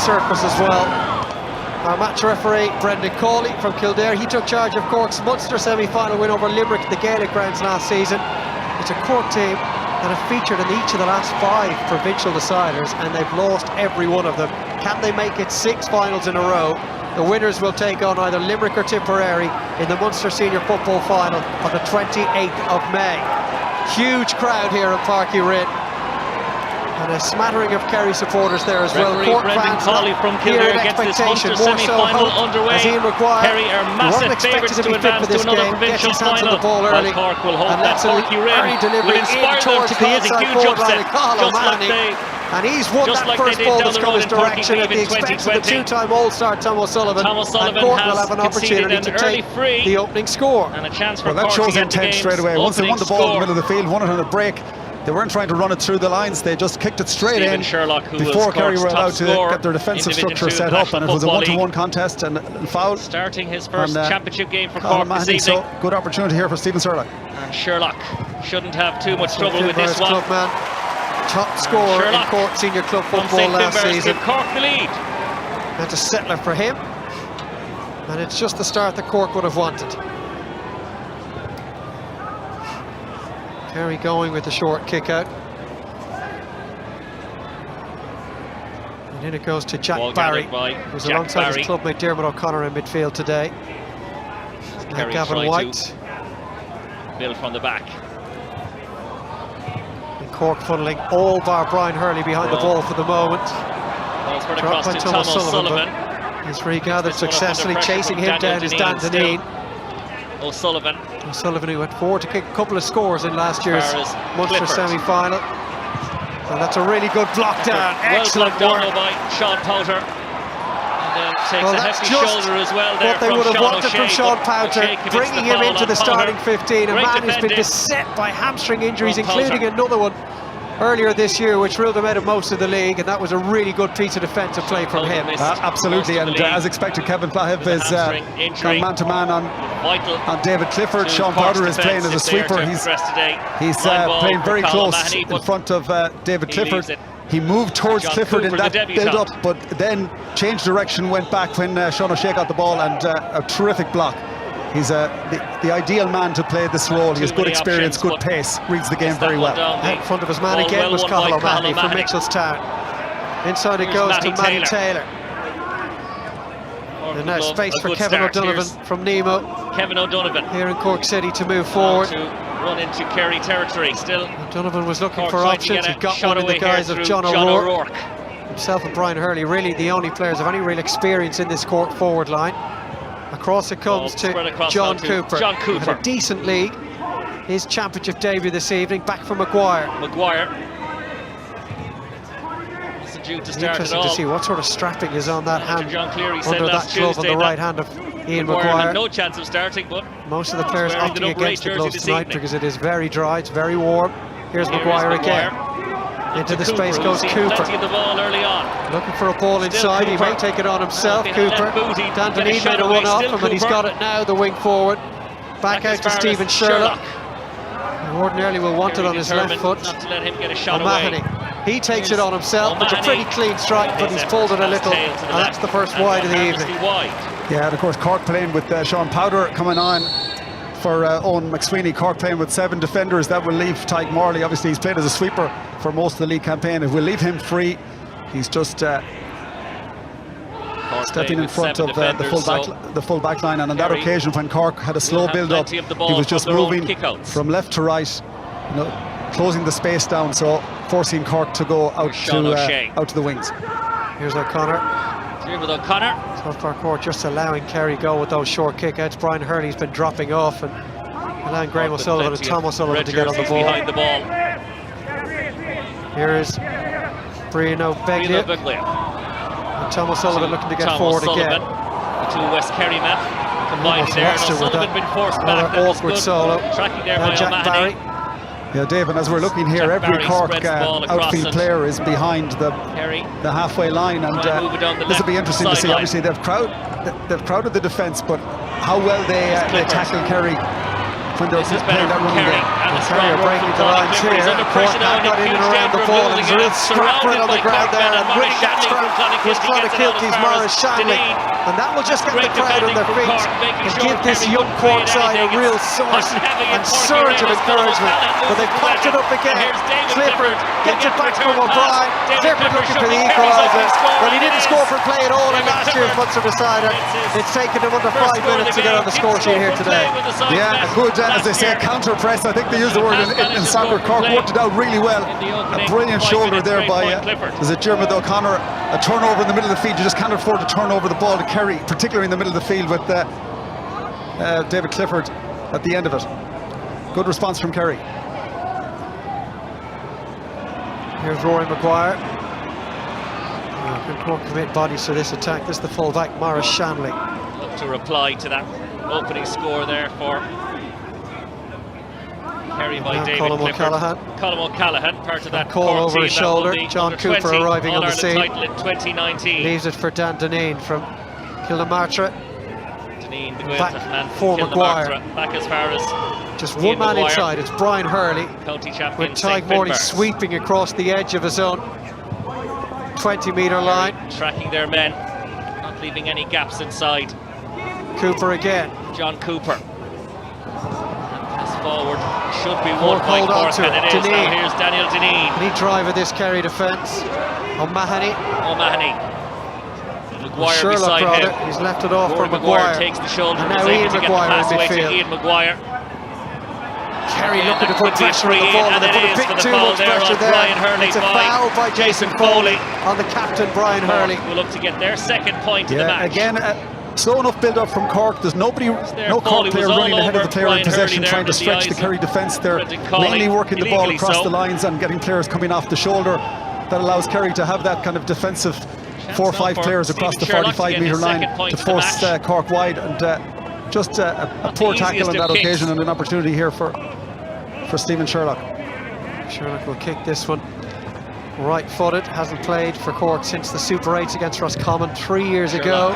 Circus as well. Our match referee, Brendan Cawley from Kildare, he took charge of Cork's Munster semi-final win over Limerick at the Gaelic grounds last season. It's a Cork team that have featured in each of the last 5 provincial deciders, and they've lost every one of them. Can they make it 6 finals in a row? The winners will take on either Limerick or Tipperary in the Munster Senior Football Final on the 28th of May. Huge crowd here in Páirc Uí Rinn. And a smattering of Kerry supporters there as well. Cork fans from Kildare gets this Munster semi-final underway. As Ian Maguire, Kerry are massive favourites to advance to another provincial final. Early. Cork will hope that Páirc Uí Rinn will inspire them to cause a huge upset, and he's won that first ball that's come his direction at the expense of the 2-time All-Star Tom O'Sullivan. And Cork will have an opportunity to take the opening score. And a chance for well, that shows intent straight away. Once they won the ball in the middle of the field, won it on a break, they weren't trying to run it through the lines, they just kicked it straight in before Kerry were allowed to get their defensive structure set up, and it was a 1-to-1 contest and foul. Starting his first championship game for Cork this evening. So good opportunity here for Stephen Surlock. And Sherlock shouldn't have too much trouble with this one. Clubman, top scorer in Cork Senior Club football last season. Cork the lead. That's a settler for him, and it's just the start that Cork would have wanted. Kerry going with the short kick out. And in it goes to Jack Barry, who's alongside his clubmate Dermot O'Connor in midfield today. Now Gavin White. Build from the back. And Cork funneling all bar Brian Hurley behind the ball for the moment. Dropped by Tom O'Sullivan. He's regathered successfully, chasing him down is Dan Deneen. O'Sullivan, who went forward to kick a couple of scores in last year's Munster semi-final. And that's a really good block down. Excellent work by Sean Powter. And then takes a hefty shoulder as well there. What they would have wanted from Sean Powter, bringing him into the starting 15. A man who's been beset by hamstring injuries, including another one earlier this year, which ruled him out of most of the league, and that was a really good piece of defensive play from him. Absolutely, and as expected, Kevin Plahiv is gone man-to-man on David Clifford. Sean Powter is playing as a sweeper. He's playing very close in front of David Clifford. He moved towards Clifford in that build-up, but then changed direction, went back when Sean O'Shea got the ball, and a terrific block. He's the ideal man to play this role. He has good experience, good pace, reads the game very well. Out in front of his man again was Cathal O'Mahony from Mitchelstown. Inside it goes to Matty Taylor. And now space for Kevin O'Donovan from Nemo. Kevin O'Donovan here in Cork City to move forward. To run into Kerry territory still. O'Donovan was looking for options. He got one in the guise of John O'Rourke. Himself and Brian Hurley, really the only players of any real experience in this Cork forward line. Across it comes to John Cooper. Who had a decent league. His championship debut this evening, back from Maguire. Isn't due to start Interesting at all. To see what sort of strapping is on that hand, John Cleary said under that glove on the right hand of Ian Maguire. Had no chance of starting, but most of the players opting against the gloves tonight because it is very dry, it's very warm. Here's Maguire again. Into the space goes Cooper. The ball early on. Looking for a ball inside, he may take it on himself. Cooper. Dan Deneen made a run off him, and he's got it now, the wing forward. Back out to Stephen Sherlock. Who ordinarily will want it on his left foot. Not to let him get a shot O'Mahony. He takes it on himself. It's a pretty clean strike, but he's pulled it a little, and that's the first wide of the evening. Yeah, and of course Cork playing with Sean Powter coming on for Owen McSweeney. Cork playing with 7 defenders. That will leave Tyke Morley. Obviously he's played as a sweeper for most of the league campaign. If we leave him free, he's just stepping in front of the full back line. And on that occasion, when Cork had a slow build-up, he was just moving from left to right, closing the space down, so forcing Cork to go out to the wings. Here's O'Connor. Here with O'Connor. So far Cork just allowing Kerry go with those short kick-outs. Brian Hurley's been dropping off and allowing Graham O'Sullivan and Tom O'Sullivan to get on the ball. Behind the ball. Here is Bruno Beglia. And Tom O'Sullivan looking to get forward again. The two West Kerry men combined there. And O'Sullivan been forced back. Awkward solo. Tracking there by Jack Barry. Yeah, Dave, and as we're looking here, every Cork outfield player is behind the halfway line, and this will be interesting to see. Obviously, they've crowded the defence, but how well they tackle Kerry when they're playing that running game. And a strong Kerry are run breaking from the Cork. lines Clifford here. is under Cork pressure now have and got in in and huge around danger the of ball, and losing there's a it. real scrap right on the ground there, and winning that scrap was trying to kill these Maurice Shanley, and that will just get the crowd on their feet and give this young Cork side a real source and surge of encouragement. But they've popped it up again. Clifford gets it back from O'Brien. Clifford looking for the equaliser. Well, he didn't score for play at all in last year's Munster decider. It's taken them under 5 minutes to get on the score sheet here today. Yeah, a good, as they say, counter press. I think they use the word in soccer. Cork worked it out really well. A brilliant shoulder there by is it Dermot O'Connor. A turnover in the middle of the field. You just can't afford to turn over the ball to Kerry, particularly in the middle of the field with David Clifford at the end of it. Good response from Kerry. Here's Rory Maguire. Can Cork commit bodies to this attack? This is the full-back, Maurice Shanley. Look to reply to that opening score there for Kerry by David Colm Clifford. O'Callaghan. Colm O'Callaghan, part of that call Cork over team his that won shoulder. the John under-20 Cooper arriving on the All-Ireland scene. title in 2019. Leaves it for Dan Dineen from Kilnamartyra. Dineen, the Back man for from Maguire. Kilnamartyra, back as far as Just Ian one man Maguire, inside. It's Brian Hurley county champion with St. Tadhg Morley Finbarrs. sweeping across the edge of his own 20-metre line. Tracking their men, not leaving any gaps inside. Cooper again. John Cooper. Pass forward should be Cork won by hold on Cork, to and it. it is. Dineen. Now here's Daniel Dineen. Can he drive at this Kerry defence? O'Mahony. O'Mahony. Maguire Sherlock beside rather. him. He's left it off for Rory Maguire. takes the shoulder And and is now able Ian to get the Maguire pass in away to midfield. Ian Maguire. Kerry Yeah, looking to that put could be pressure on the free, ball, and and they put it a is bit for the too foul much there pressure on there. Brian Hurley It's a by foul by Jason Foley on the captain, Brian Hurley. Will look to get their second point of the match. Again, slow enough build up from Cork. There's nobody, no Cork player running ahead of the player in possession, trying to stretch the Kerry defence. They're mainly working the ball across the lines and getting players coming off the shoulder. That allows Kerry to have that kind of defensive 4 or 5 players across the 45-metre line to force Cork wide, and just a poor tackle on that occasion, and an opportunity here for Stephen Sherlock. Sherlock will kick this one. Right-footed, hasn't played for Cork since the Super 8s against Roscommon 3 years ago.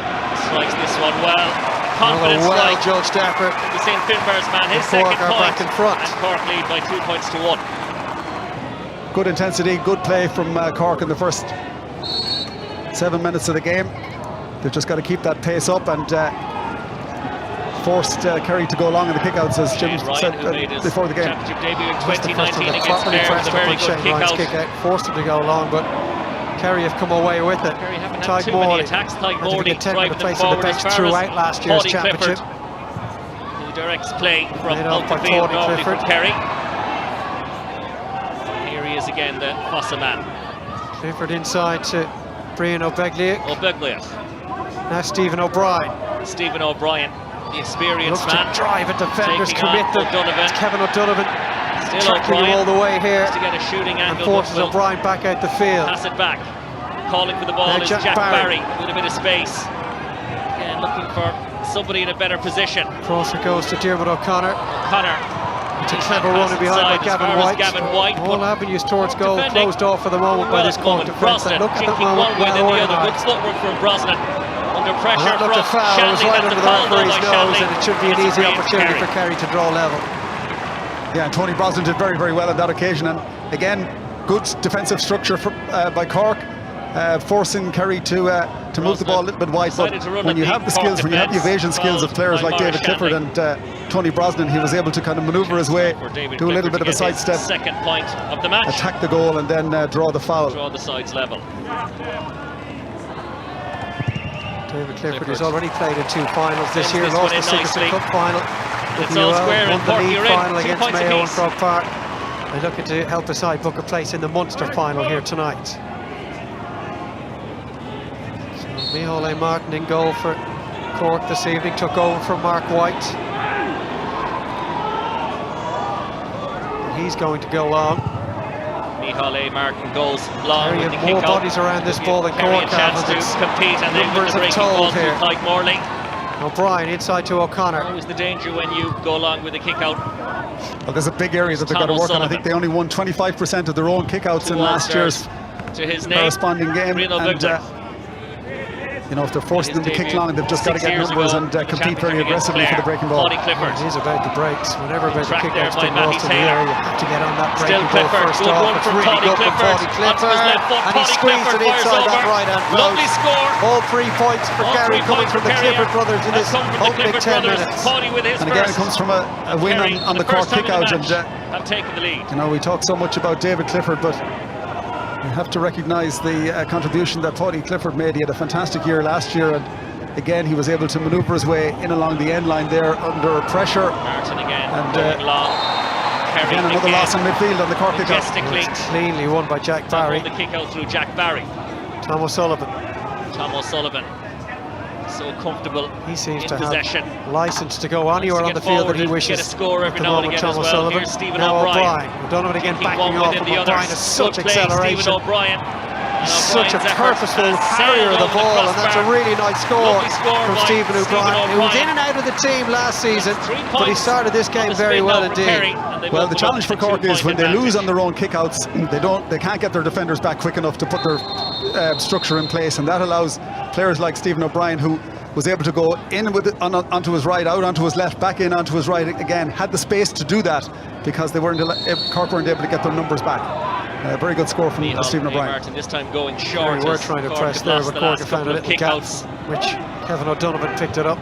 Strikes this one well. Confidence well judged effort. The St. Finbarrs man, his Cork second are point, back in front. and Cork lead by 2 points to 1. Good intensity, good play from Cork in the first 7 minutes of the game. They've just got to keep that pace up and forced Kerry to go long in the kickouts, as Jim said before the game. Championship debut in Just the first 2019 one that against properly Clare with pressed a up very on good Shane Ryan's kick kick out. out, forced him to go long, but Kerry have come away with it. Kerry haven't had Tadhg too many Morley attacks. Tadhg had to Morley be content with driving the them place of the forward as bench far throughout as last year's Paudie championship. Clifford, who directs play from Laid out out by the field Paudie normally Clifford. from Kerry. Here he is again, the Fossa man. Clifford inside to Brian O'Beglier. Now Stephen O'Brien. Stephen O'Brien, the experienced Looks man. to drive at defenders, Taking commit on them. O'Donovan. It's Kevin O'Donovan Still tracking him O'Brien. all the way here, To get a shooting and angle. forces but will O'Brien back out the field. pass it back. Calling for the ball Now is Jack Jack Barry. Barry with a bit of space. Again, looking for somebody in a better position. Crosser goes to Dermot O'Connor. Connor. It's a clever run behind by Gavin White. All but avenues towards goal defending closed off for the moment by well this at the Cork moment. defence. Brosnan Look at that jinking moment, one way well then the other. Good organised. footwork from Brosnan. Under pressure That looked a from foul. It was Shanley. right That's under a the foul though referee's by nose, Shanley. and it should be an It's a easy free for opportunity Kerry. for Kerry to draw level. Yeah, and Tony Brosnan did very, very well on that occasion, and again, good defensive structure by Cork, forcing Kerry to move the ball a little bit wide. But when you have the skills, when you have the evasion skills of players like David Clifford and Tony Brosnan, he was able to kind of manoeuvre his way, do a little bit of a sidestep, second point of the match, attack the goal, and then draw the foul. Draw the sides level. David Clifford has already played in 2 finals this year, This lost one the in Signature nicely. Cup final. It's all square won in the Cork, league you're in. final 2 against points Mayo and apiece. Frog Park. They're looking to help the side book a place in the Munster final here tonight. So Micheál Martin in goal for Cork this evening, took over from Mark White. And he's going to go long. Micheál Martin goes long Kerry with the have more kick out. bodies around this ball than Kerry Cork a have, chance and to it's compete, and then with numbers the of breaking ball told to here. Tadhg Morley. O'Brien inside to O'Connor. Always the danger when you go along with a kick out. Well, there's a big area that they've got to work on. I think they only won 25% of their own kickouts in last year's to his name, corresponding game. Reno And, you know, if they're forcing them to kick long, they've just got to get numbers and compete very aggressively for the breaking ball. It is about the breaks. Whenever about the kick-out's been lost in the air, you have to get on that breaking ball first off. It's really good from Paddy Clifford, and he squeezed it inside that right-hand post. Lovely score. All 3 points for Kerry coming from the Clifford brothers in this opening 10 minutes. And again, it comes from a win on the Cork kick-out. And have taken the lead. you know, we talk so much about David Clifford, but you have to recognise the contribution that Paddy Clifford made. He had a fantastic year last year, and again he was able to manoeuvre his way in along the end line there under pressure. Martin again, and going long. Kerry again another loss in midfield on the Cork kick-out. Cleanly won by Jack Barry. The kick-out through Jack Barry. Tom O'Sullivan. So comfortable. He seems to possession. have license to go anywhere on the field that he wishes. Get a score every now and again as well. Here's Stephen O'Brien. O'Brien again backing off. O'Brien has such acceleration. Stephen O'Brien. Such a purposeful carrier of the ball, and that's a really nice score from Stephen O'Brien, who was in and out of the team last season, but he started this game very well indeed. Well, the challenge for Cork is when they lose on their own kickouts, they can't get their defenders back quick enough to put their structure in place, and that allows players like Stephen O'Brien, who was able to go in with it onto his right, out onto his left, back in onto his right again, had the space to do that because Cork weren't able to get their numbers back. Very good score from Stephen O'Brien. Martin this time going short. We were trying to press there, but Cork found a little gap, which Kevin O'Donovan picked it up.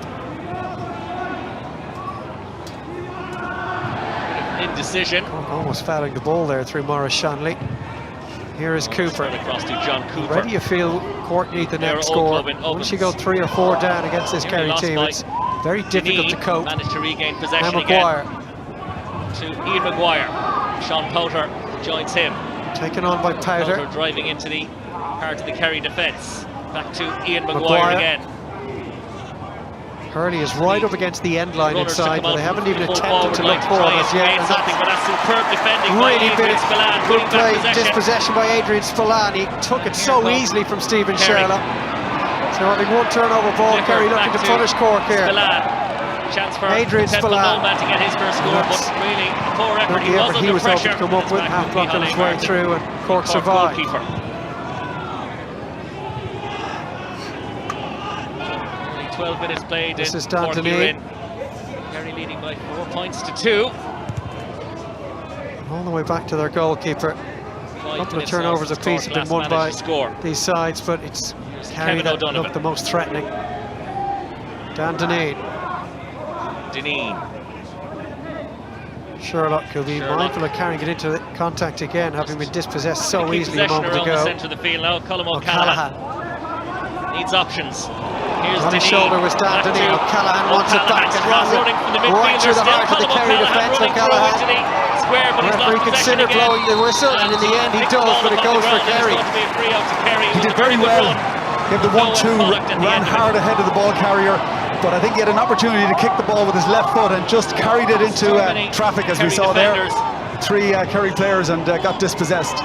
Indecision. Cork almost fouling the ball there through Maurice Shanley. Here is Cooper. Across to John Cooper. Where do you feel Cork need the next score? Once you go 3 or 4 down against this Kerry team, it's very difficult to cope. Managed to regain possession Maguire. To Ian Maguire. Sean Powter joins him. Taken on by Powter. Powter driving into the part of the Kerry defence. Back to Ian Maguire again. Hurley is right up against the end line inside, but they haven't even attempted to look for him as yet. But that's superb defending really by Adrian Spillane. Good play, dispossession by Adrian Spillane. He took it so easily from Stephen Sherlock. So having one turnover ball, Kerry looking to punish Cork here. Chance for Adrian Spillane to get his first score, but really poor effort. He was able to come up with, half blocking his way through, and Cork survived. 12 minutes played. This is Dan Deneen. Kerry leading by 4 points to 2. All the way back to their goalkeeper. A couple of turnovers apiece have been won by these sides, but it's Kerry that looked the most threatening. Dan Deneen. Sherlock will be mindful of carrying it into the contact again, having been dispossessed so easily a moment ago. The centre of the field now. Colm O'Callaghan needs options. Here's on his shoulder was Dan Deneen. O'Callaghan wants it back and has it right through the heart of the Kerry defence. O'Callaghan. The referee considered blowing the whistle, and in the end he does, but it goes for Kerry. He did very well. He had the 1-2, ran hard ahead of the ball carrier, but I think he had an opportunity to kick the ball with his left foot and just carried it into traffic, as we saw there. 3 Kerry players and got dispossessed.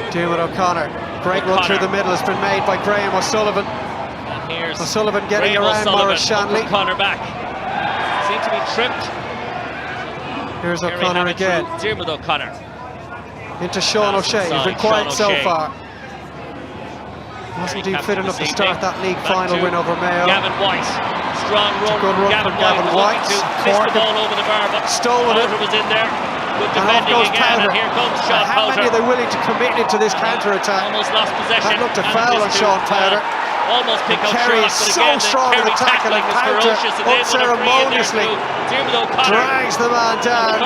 Dermot O'Connor. Great run through the middle has been made by Graham O'Sullivan. O'Sullivan getting around Maurice Shanley. O'Connor back. Seemed to be tripped. Here's O'Connor again. Dermot O'Connor. Into Sean O'Shea. He's been quiet so far. Wasn't he fit enough to start that league final win over Mayo? Gavin White. Strong run. Good run from Gavin White. Cork the ball over the bar, but stolen it. Was in there. Good defending again, and here comes Sean Powter. How many are they willing to commit into this counter-attack? Almost lost possession. That looked a foul on Sean Powter. Almost pick up Kerry is so strong in the tackle, and Powter unceremoniously drags the man down,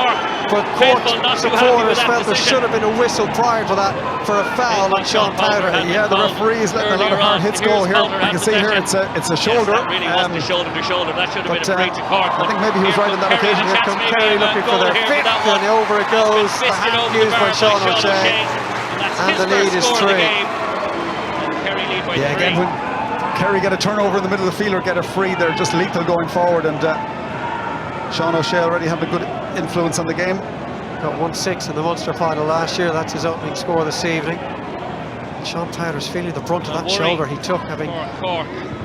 but Cork supporters felt there should have been a whistle prior to that for a foul on Sean Powter. Yeah, the referee is letting a lot of hard hits go here. You can see here it's a shoulder. Really wasn't a shoulder to shoulder. That should have been a free to Cork. I think maybe he was right on that occasion. Here comes Kerry looking for their 5th, and over it goes. The hand used by Sean O'Shea, and the lead is 3. Yeah, again, when Kerry get a turnover in the middle of the field or get a free, they're just lethal going forward, and Sean O'Shea already having a good influence on the game. Got 1-6 in the Munster final last year. That's his opening score this evening. Sean Powter's feeling the brunt of that shoulder he took, having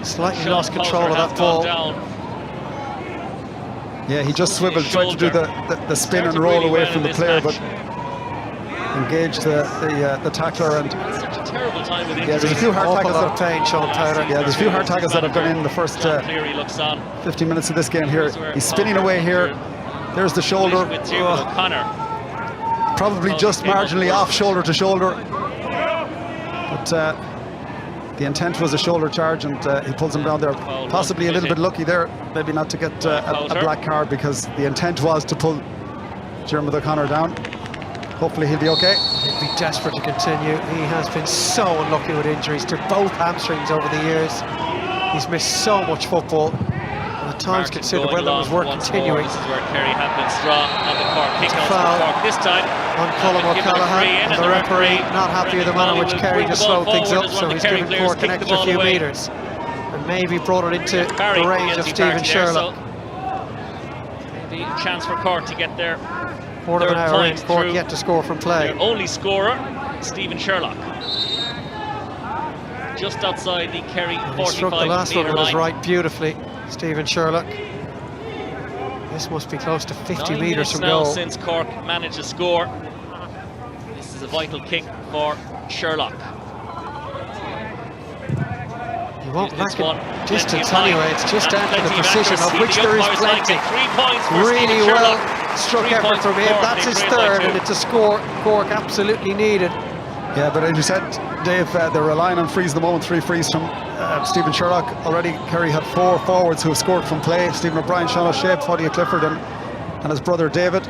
slightly lost control of that ball. Yeah, he just swiveled, tried to do the spin and roll away from the player, but engaged the tackler, and terrible time with injuries. Yeah, there's a few hard tackles. Of pain, Sean Powder. Yeah, there's a few hard tackles that have gone in the first 15 minutes of this game here. He's spinning away here. There's the shoulder. Probably just marginally off shoulder to shoulder. But the intent was a shoulder charge, and he pulls him down there. Possibly a little bit lucky there, maybe not to get a black card, because the intent was to pull Diarmuid O'Connor down. Hopefully he'll be okay. He'll be desperate to continue. He has been so unlucky with injuries to both hamstrings over the years. He's missed so much football. And at times considered whether it was worth continuing. This is where Kerry have been strong on the Cork kick-outs for Cork this time. On Colm O'Callaghan, and the referee not happy with the manner in which Kerry just slowed things up, so he's given Cork an extra few metres. And maybe brought it into the range of Stephen Sherlock. Maybe a chance for Cork to get there. Quarter of an hour in, Cork yet to score from play. Their only scorer, Stephen Sherlock. Just outside the Kerry 45 metre line. He struck the last one with his right beautifully, Stephen Sherlock. This must be close to 50 metres from goal. Since Cork managed to score. This is a vital kick for Sherlock. He won't lack in distance anyway, it's just down to the precision, of which there is plenty. Really well struck effort from him. That's his third, and it's a score Cork absolutely needed. Yeah, but as you said, Dave, they're relying on frees at the moment. 3 frees from Stephen Sherlock. Already Kerry have 4 forwards who have scored from play. Stephen O'Brien, Sean O'Shea, Paddy Clifford and his brother David.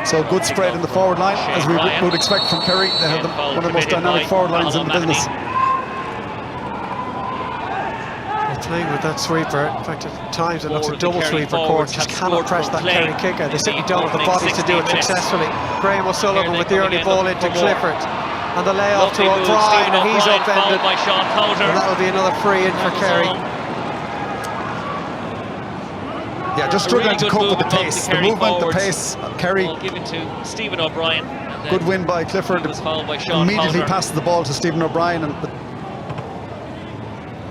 So good spread in the forward line, as we would expect from Kerry. They have one of the most dynamic forward lines in the business. Playing with that sweeper, in fact at times it looks a double sweeper. Cork just cannot press that Kerry kick out. They simply don't have the bodies to do it successfully. Graham O'Sullivan with the early ball into Clifford, and the layoff to O'Brien, and he's upended, and that'll be another free in for Kerry. Yeah, just struggling to cope with the pace, the movement, the pace. Kerry given to Stephen O'Brien. Good win by Clifford. Immediately passes the ball to Stephen O'Brien, and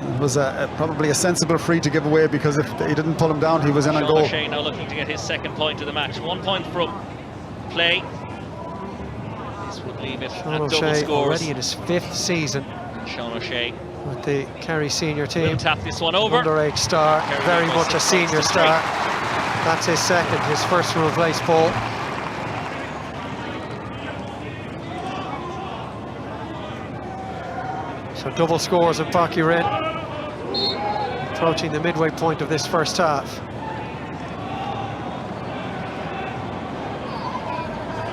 it was probably a sensible free to give away, because if he didn't pull him down, he was in on goal. O'Shea now looking to get his second point of the match. 1 point from play. This would leave it Sean at O'Shea double scores. already in his 5th season. Sean O'Shea with the Kerry senior team. We'll tap this one over. Underage star, Kerry very much a senior star. That's his second, his first from a place ball. So double scores of Páirc Uí Rinn, approaching the midway point of this first half.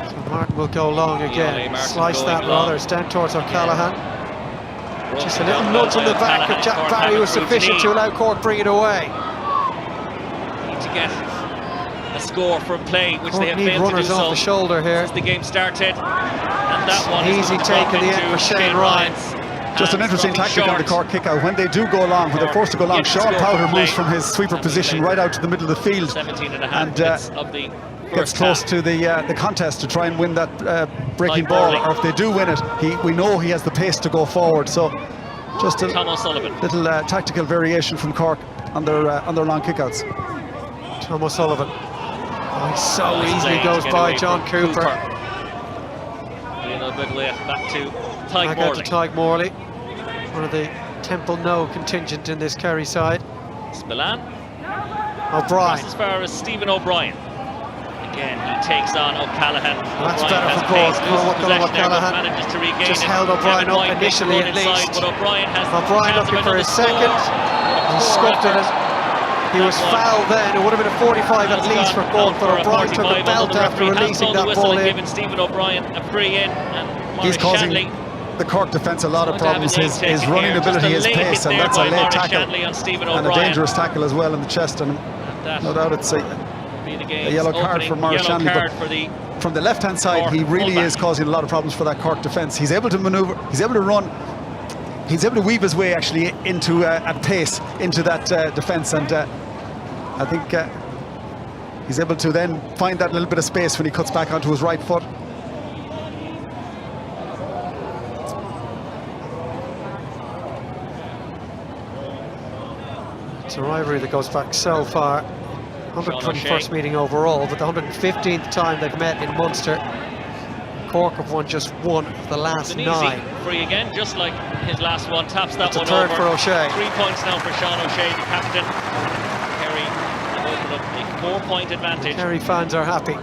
So Martin will go long again, slice that rather, it's down towards O'Callaghan. Just a little nudge on the back of Jack Barry was sufficient to allow Cork bring it away. Need to get a score from play, which Cork they have need failed to do runners off the shoulder here. since the game started. And that one easy take in the end for Shane Ryan. Just an interesting tactic on the Cork kick-out. When they do go long, when they're forced to go long, Sean Powder moves from his sweeper position right out to the middle of the field and gets close to the contest to try and win that breaking ball. Or if they do win it, we know he has the pace to go forward. So just a little tactical variation from Cork on their long kick-outs. Tom O'Sullivan. Oh, he so easily goes by John Cooper. Back to Tyke Morley. Back out to Tyke Morley. One of the Temple No contingent in this Kerry side. Spillane. O'Brien. As far as Stephen O'Brien. Again, he takes on O'Callaghan. That's better for Cork. O'Callaghan just held O'Brien up initially at least. O'Brien looking for his second. He scuffed it. He was fouled then. It would have been a 45 at least for Cork, but O'Brien took a belt after releasing that ball in. Stephen O'Brien a free in, and he's causing the Cork defence a lot of problems. His running ability, his pace, and that's a late tackle and a dangerous tackle as well in the chest. And no doubt it's a yellow card for Maurice Shanley. But from the left-hand side, he really is causing a lot of problems for that Cork defence. He's able to manoeuvre, he's able to run, he's able to weave his way actually into at pace into that defence, and I think he's able to then find that little bit of space when he cuts back onto his right foot. It's a rivalry that goes back so far. 121st meeting overall, but the 115th time they've met in Munster. Cork have won just one of the last 9. Free again, just like his last one. Taps that one third over. for O'Shea. 3 points now for Sean O'Shea, the captain. Kerry have opened up a 4-point advantage. Kerry fans are happy.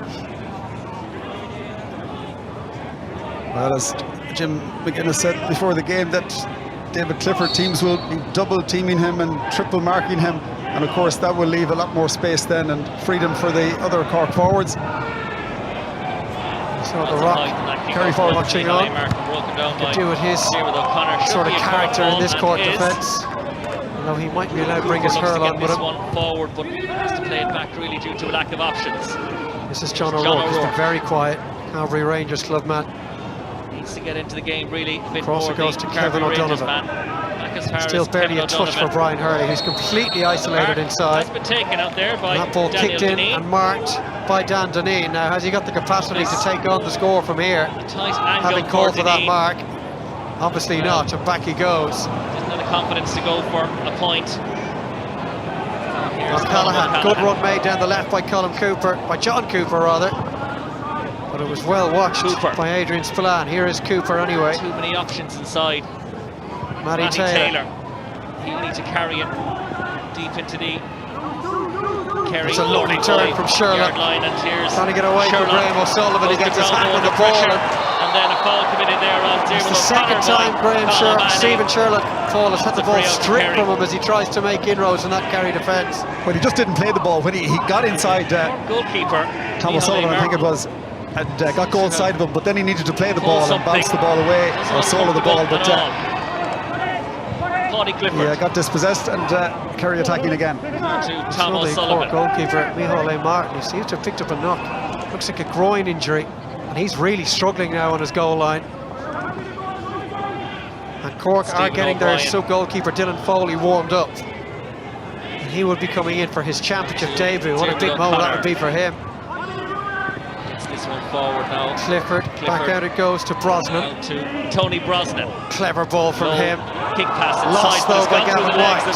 Well, as Jim McGuinness said before the game, that David Clifford teams will be double teaming him and triple marking him, and of course that will leave a lot more space then and freedom for the other Cork forwards. So the Rock, Kerry forward watching on, could do with his sort of character in this Cork defence. Although he might be allowed to bring his hurl on with him. One forward, but has to play it back really due to a lack of options. This is John O'Rourke, who's been very quiet, Calvary Rangers club man. Needs to get into the game really a bit Across more. It goes to Kevin O'Donovan. Still barely a touch for Brian Hurley, who's completely isolated inside. Has been taken out there by that ball Daniel kicked in Deneen. and marked by Dan Deneen. Now, has he got the capacity to take on the score from here? Having called for that mark? Obviously not, and back he goes. Doesn't have the confidence to go for a point. Callahan, good run made down the left by John Cooper rather. But it was well watched by Adrian Spillane. Here is Cooper anyway. Too many options inside. Matty Taylor. He'll need to carry it deep into the Kerry. It's a lovely turn from Sherlock. Trying to get away from Graham O'Sullivan. He gets his hand on the ball. And then a foul committed there on It's the second time Stephen Sherlock has had the ball stripped from him as he tries to make inroads in that Kerry defence. Well, he just didn't play the ball. When he got inside goalkeeper Tom O'Sullivan, I think it was, and got goal side of him, but then he needed to play the ball and bounce the ball away, or solo the ball, but yeah, got dispossessed, and Kerry attacking again. To Tom O'Sullivan. Goalkeeper Micheál Martin, he seems to have picked up a knock. Looks like a groin injury, and he's really struggling now on his goal line. And Cork are getting their sub-goalkeeper Dylan Foley warmed up. And he will be coming in for his championship debut. What a big moment that would be for him. Gets this one forward now. Clifford, back out it goes to Brosnan. To Tony Brosnan. Clever ball from him. Kick pass lost though by Gavin White.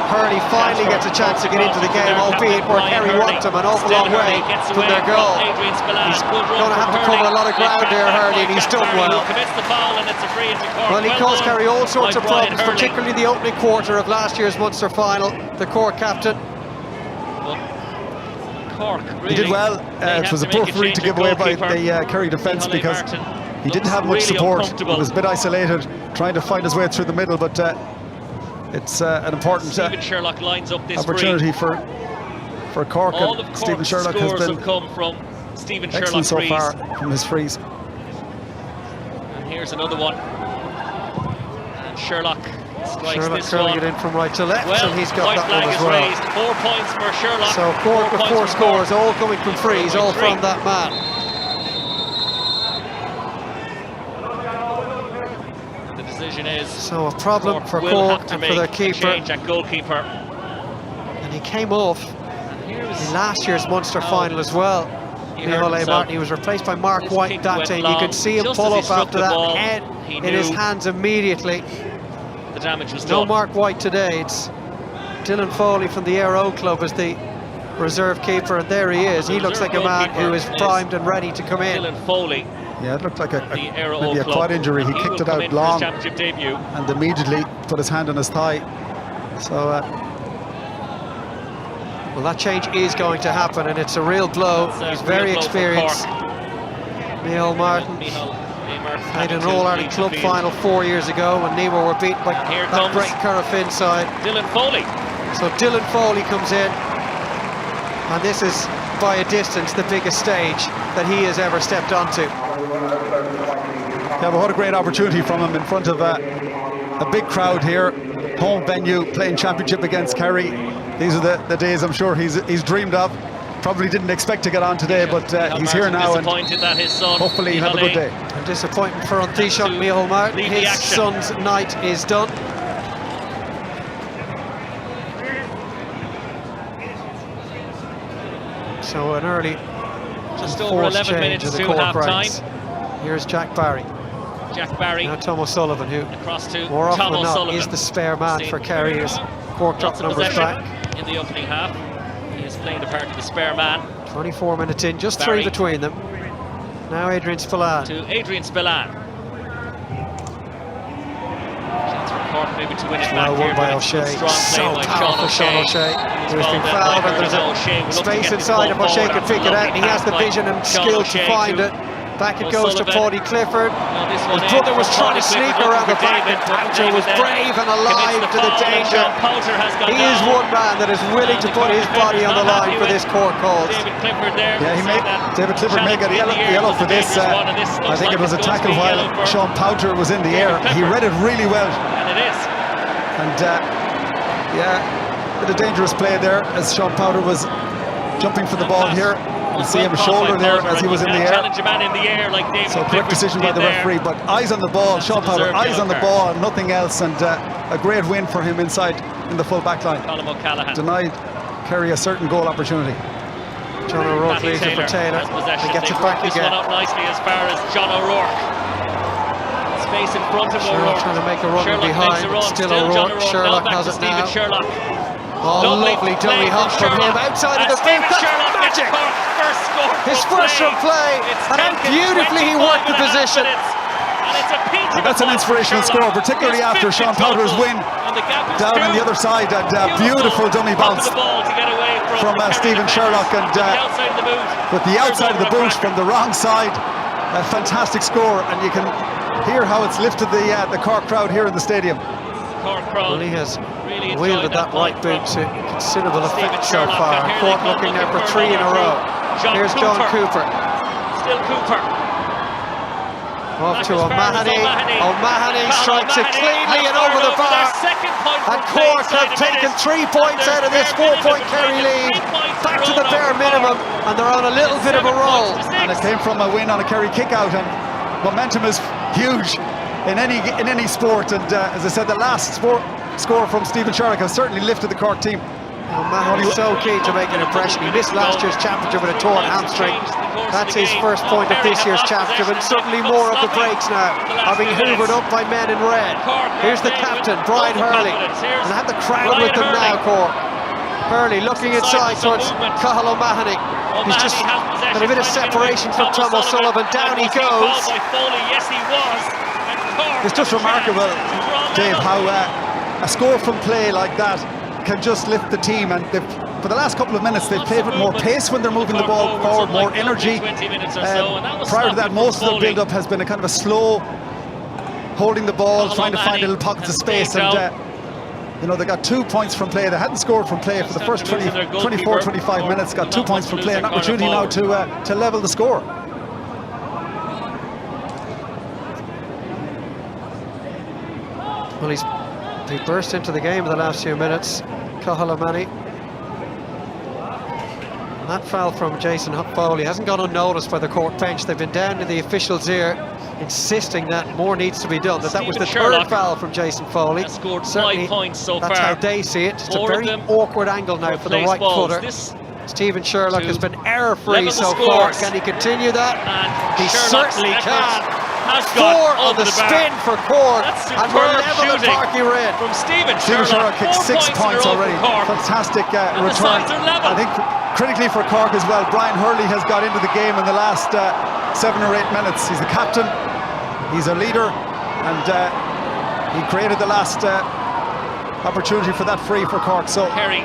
Hurley finally gets a chance to get into the game, albeit where Kerry wants him an awful long way from their goal. He's going to have to cover a lot of ground there, Hurley, and he's done well. Well, he caused Kerry all sorts of problems, particularly the opening quarter of last year's Munster final, the Cork captain. He did well. It was a poor free to give away by the Kerry defence because he didn't have much support. He was a bit isolated, trying to find his way through the middle, but it's an important Sherlock lines up this opportunity for Cork. All and Stephen Sherlock has been come from Stephen excellent so far from his frees. And here's another one. And Sherlock strikes this curling one. it in from right to left, and he's got that one as well. Raised. 4 points for Sherlock. So Cork with 4 scores, all coming from frees, all from that man. Is so a problem for Cork and for their keeper. At goalkeeper. And he came off in last year's Munster final as well. Micheál Martin, he was replaced by Mark White that day. You could see him pull up after that, head in his hands immediately. The damage was done. No Mark White today. It's Dylan Foley from the Aero Club as the reserve keeper, and there he is. He looks like a man who is primed and ready to come in. Dylan Foley. Yeah, it looked like maybe a quad injury. He kicked it out long and immediately put his hand on his thigh. So, well, that change is going to happen, and it's a real blow. He's very experienced. Micheál Martin played an All-Ireland club final 4 years ago when Nemo were beaten by that great Curragh inside. Dylan Foley. So Dylan Foley comes in, and this is by a distance the biggest stage that he has ever stepped onto. Yeah, but what a great opportunity from him in front of a big crowd here, home venue, playing championship against Kerry. These are the days I'm sure he's dreamed of. Probably didn't expect to get on today, but he's here now, and that his son, hopefully he'll have a good day. A disappointment for Taoiseach Micheál Martin. His son's night is done. So an early, just over 11 minutes to half-time. Here's Jack Barry. Now Tom O'Sullivan, who more often than not is the spare man for Kerry as Cork drop numbers back. In the opening half, he is playing the part of the spare man. 24 minutes in, just 3 between them. Now Adrian Spillane. To Adrian Spillane. Chance for Cork maybe to win it back well here. won by O'Shea. Strong play by Sean O'Shea. He was being fouled, and there's a space inside if O'Shea can pick it out, and he has the vision and skill to find it. Back it goes to Paddy Clifford. His brother was trying to sneak around the back, and Poucher was brave and alive to the danger. He is one man that is willing to put his body on the line for this Cork cause. Yeah, David Clifford may get a yellow for this. I think it was a tackle while Sean Poucher was in the air. He read it really well. And it is. And yeah, a bit of dangerous play there as Sean Poucher was jumping for the ball here. You see him shoulder there as he was in the air. So quick decision by the referee, but eyes on the ball. Sean Poucher, eyes on the ball, nothing else, and a great win for him inside in the full back line. Denied Kerry a certain goal opportunity. John O'Rourke leaves it for Taylor. He gets it back again. One up nicely as far as John O'Rourke. Space in front of O'Rourke. Trying to make a run behind. Still O'Rourke. Sherlock has it now. Oh, lovely dummy hop from him outside of the boot. That's magic! His first from play, and how beautifully he worked the position. And that's an inspirational score, particularly after Sean Poucher's win down on the other side. And beautiful dummy bounce from Stephen Sherlock, and with the outside of the boot from the wrong side. A fantastic score, and you can hear how it's lifted the Cork crowd here in the stadium. Well, he has wielded that right boot to considerable effect so far. Cork looking there for 3 in a row. Here's John Cooper. Still Cooper. Off to O'Mahony. O'Mahony strikes it cleanly and over the bar. And Cork have taken 3 points out of this 4-point Kerry lead. Back to the bare minimum, and they're on a little bit of a roll. And it came from a win on a Kerry kick-out, and momentum is huge in any sport. And as I said, the last score from Stephen Sherlock has certainly lifted the Cork team. O'Mahony's so keen to make an impression. He missed last year's championship with a torn hamstring. That's his first point of this year's championship, and suddenly more of the breaks now are being hoovered up by men in red. Here's the captain, Brian Hurley, and have the crowd with them now, Cork. Hurley looking inside towards Cathal O'Mahony. He's just got a bit of separation from Tom O'Sullivan. Down he goes. It's just remarkable, Dave, how a score from play like that can just lift the team. And for the last couple of minutes they've played with more pace when they're moving the ball forward, more energy. Prior to that, most of the build-up has been a kind of a slow holding the ball, trying to find little pockets of space. And you know, they got 2 points from play. They hadn't scored from play for the first 24-25 minutes. Got 2 points from play. An opportunity now to level the score. Well, he burst into the game in the last few minutes, Cathal O'Mahony. And that foul from Jason Foley hasn't gone unnoticed by the Cork bench. They've been down in the officials' ear, insisting that more needs to be done. That was the third foul from Jason Foley. Scored 5 points so far. That's how they see it. It's a very awkward angle now for the right footer. Stephen Sherlock has been error-free so far. Can he continue that? He certainly can. 4 on the spin for Cork, and we're level at Parky Red. From Stephen Sherlock kicked 6 points already. Fantastic return. I think critically for Cork as well, Brian Hurley has got into the game in the last 7 or 8 minutes. He's the captain, he's a leader, and he created the last opportunity for that free for Cork. So Kerry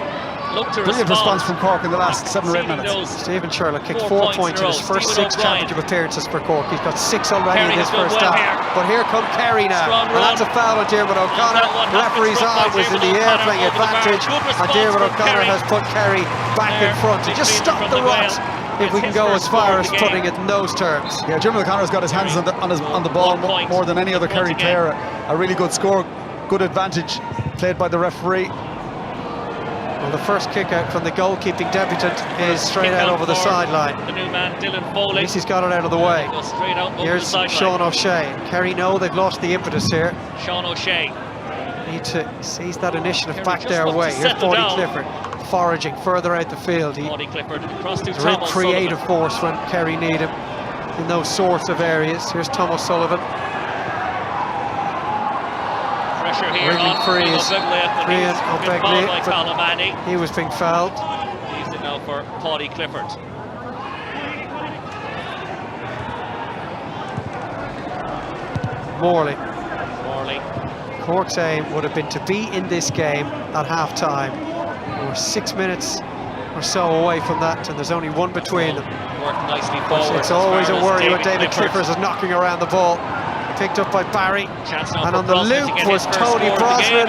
looked to brilliant response from Cork in the last 7 or 8 minutes. Stephen Sherlock kicked 4 points in his first 6 championship appearances for Cork. He's got 6 already in this first half. But here come Kerry now, and that's a foul on Diarmuid O'Connor. The referee's arm was in the air, playing advantage, and Diarmuid O'Connor has put Kerry back in front to just stop the rot, if we can go as far as putting it in those terms. Yeah, Diarmuid O'Connor's got his hands on the ball more than any other Kerry player. A really good score, good advantage played by the referee. Well, the first kick out from the goalkeeping debutant is straight out over the sideline. The new man, Dylan Foley. At least he's got it out of the way. Here's Sean O'Shea. Kerry know they've lost the impetus here. Sean O'Shea. Need to seize that initiative back their way. Here's Paddy Clifford foraging further out the field. He's a real creative force when Kerry need him in those sorts of areas. Here's Tom O'Sullivan. Pressure here on freeze. He was being fouled. Leaves it now for Paddy Clifford. Morley. Morley. Cork's aim would have been to be in this game at half-time. We're 6 minutes or so away from that, and there's only one between them. Worked nicely forward. It's always a worry when David Clifford is knocking around the ball. Picked up by Barry, and on the loop was Tony Brosnan.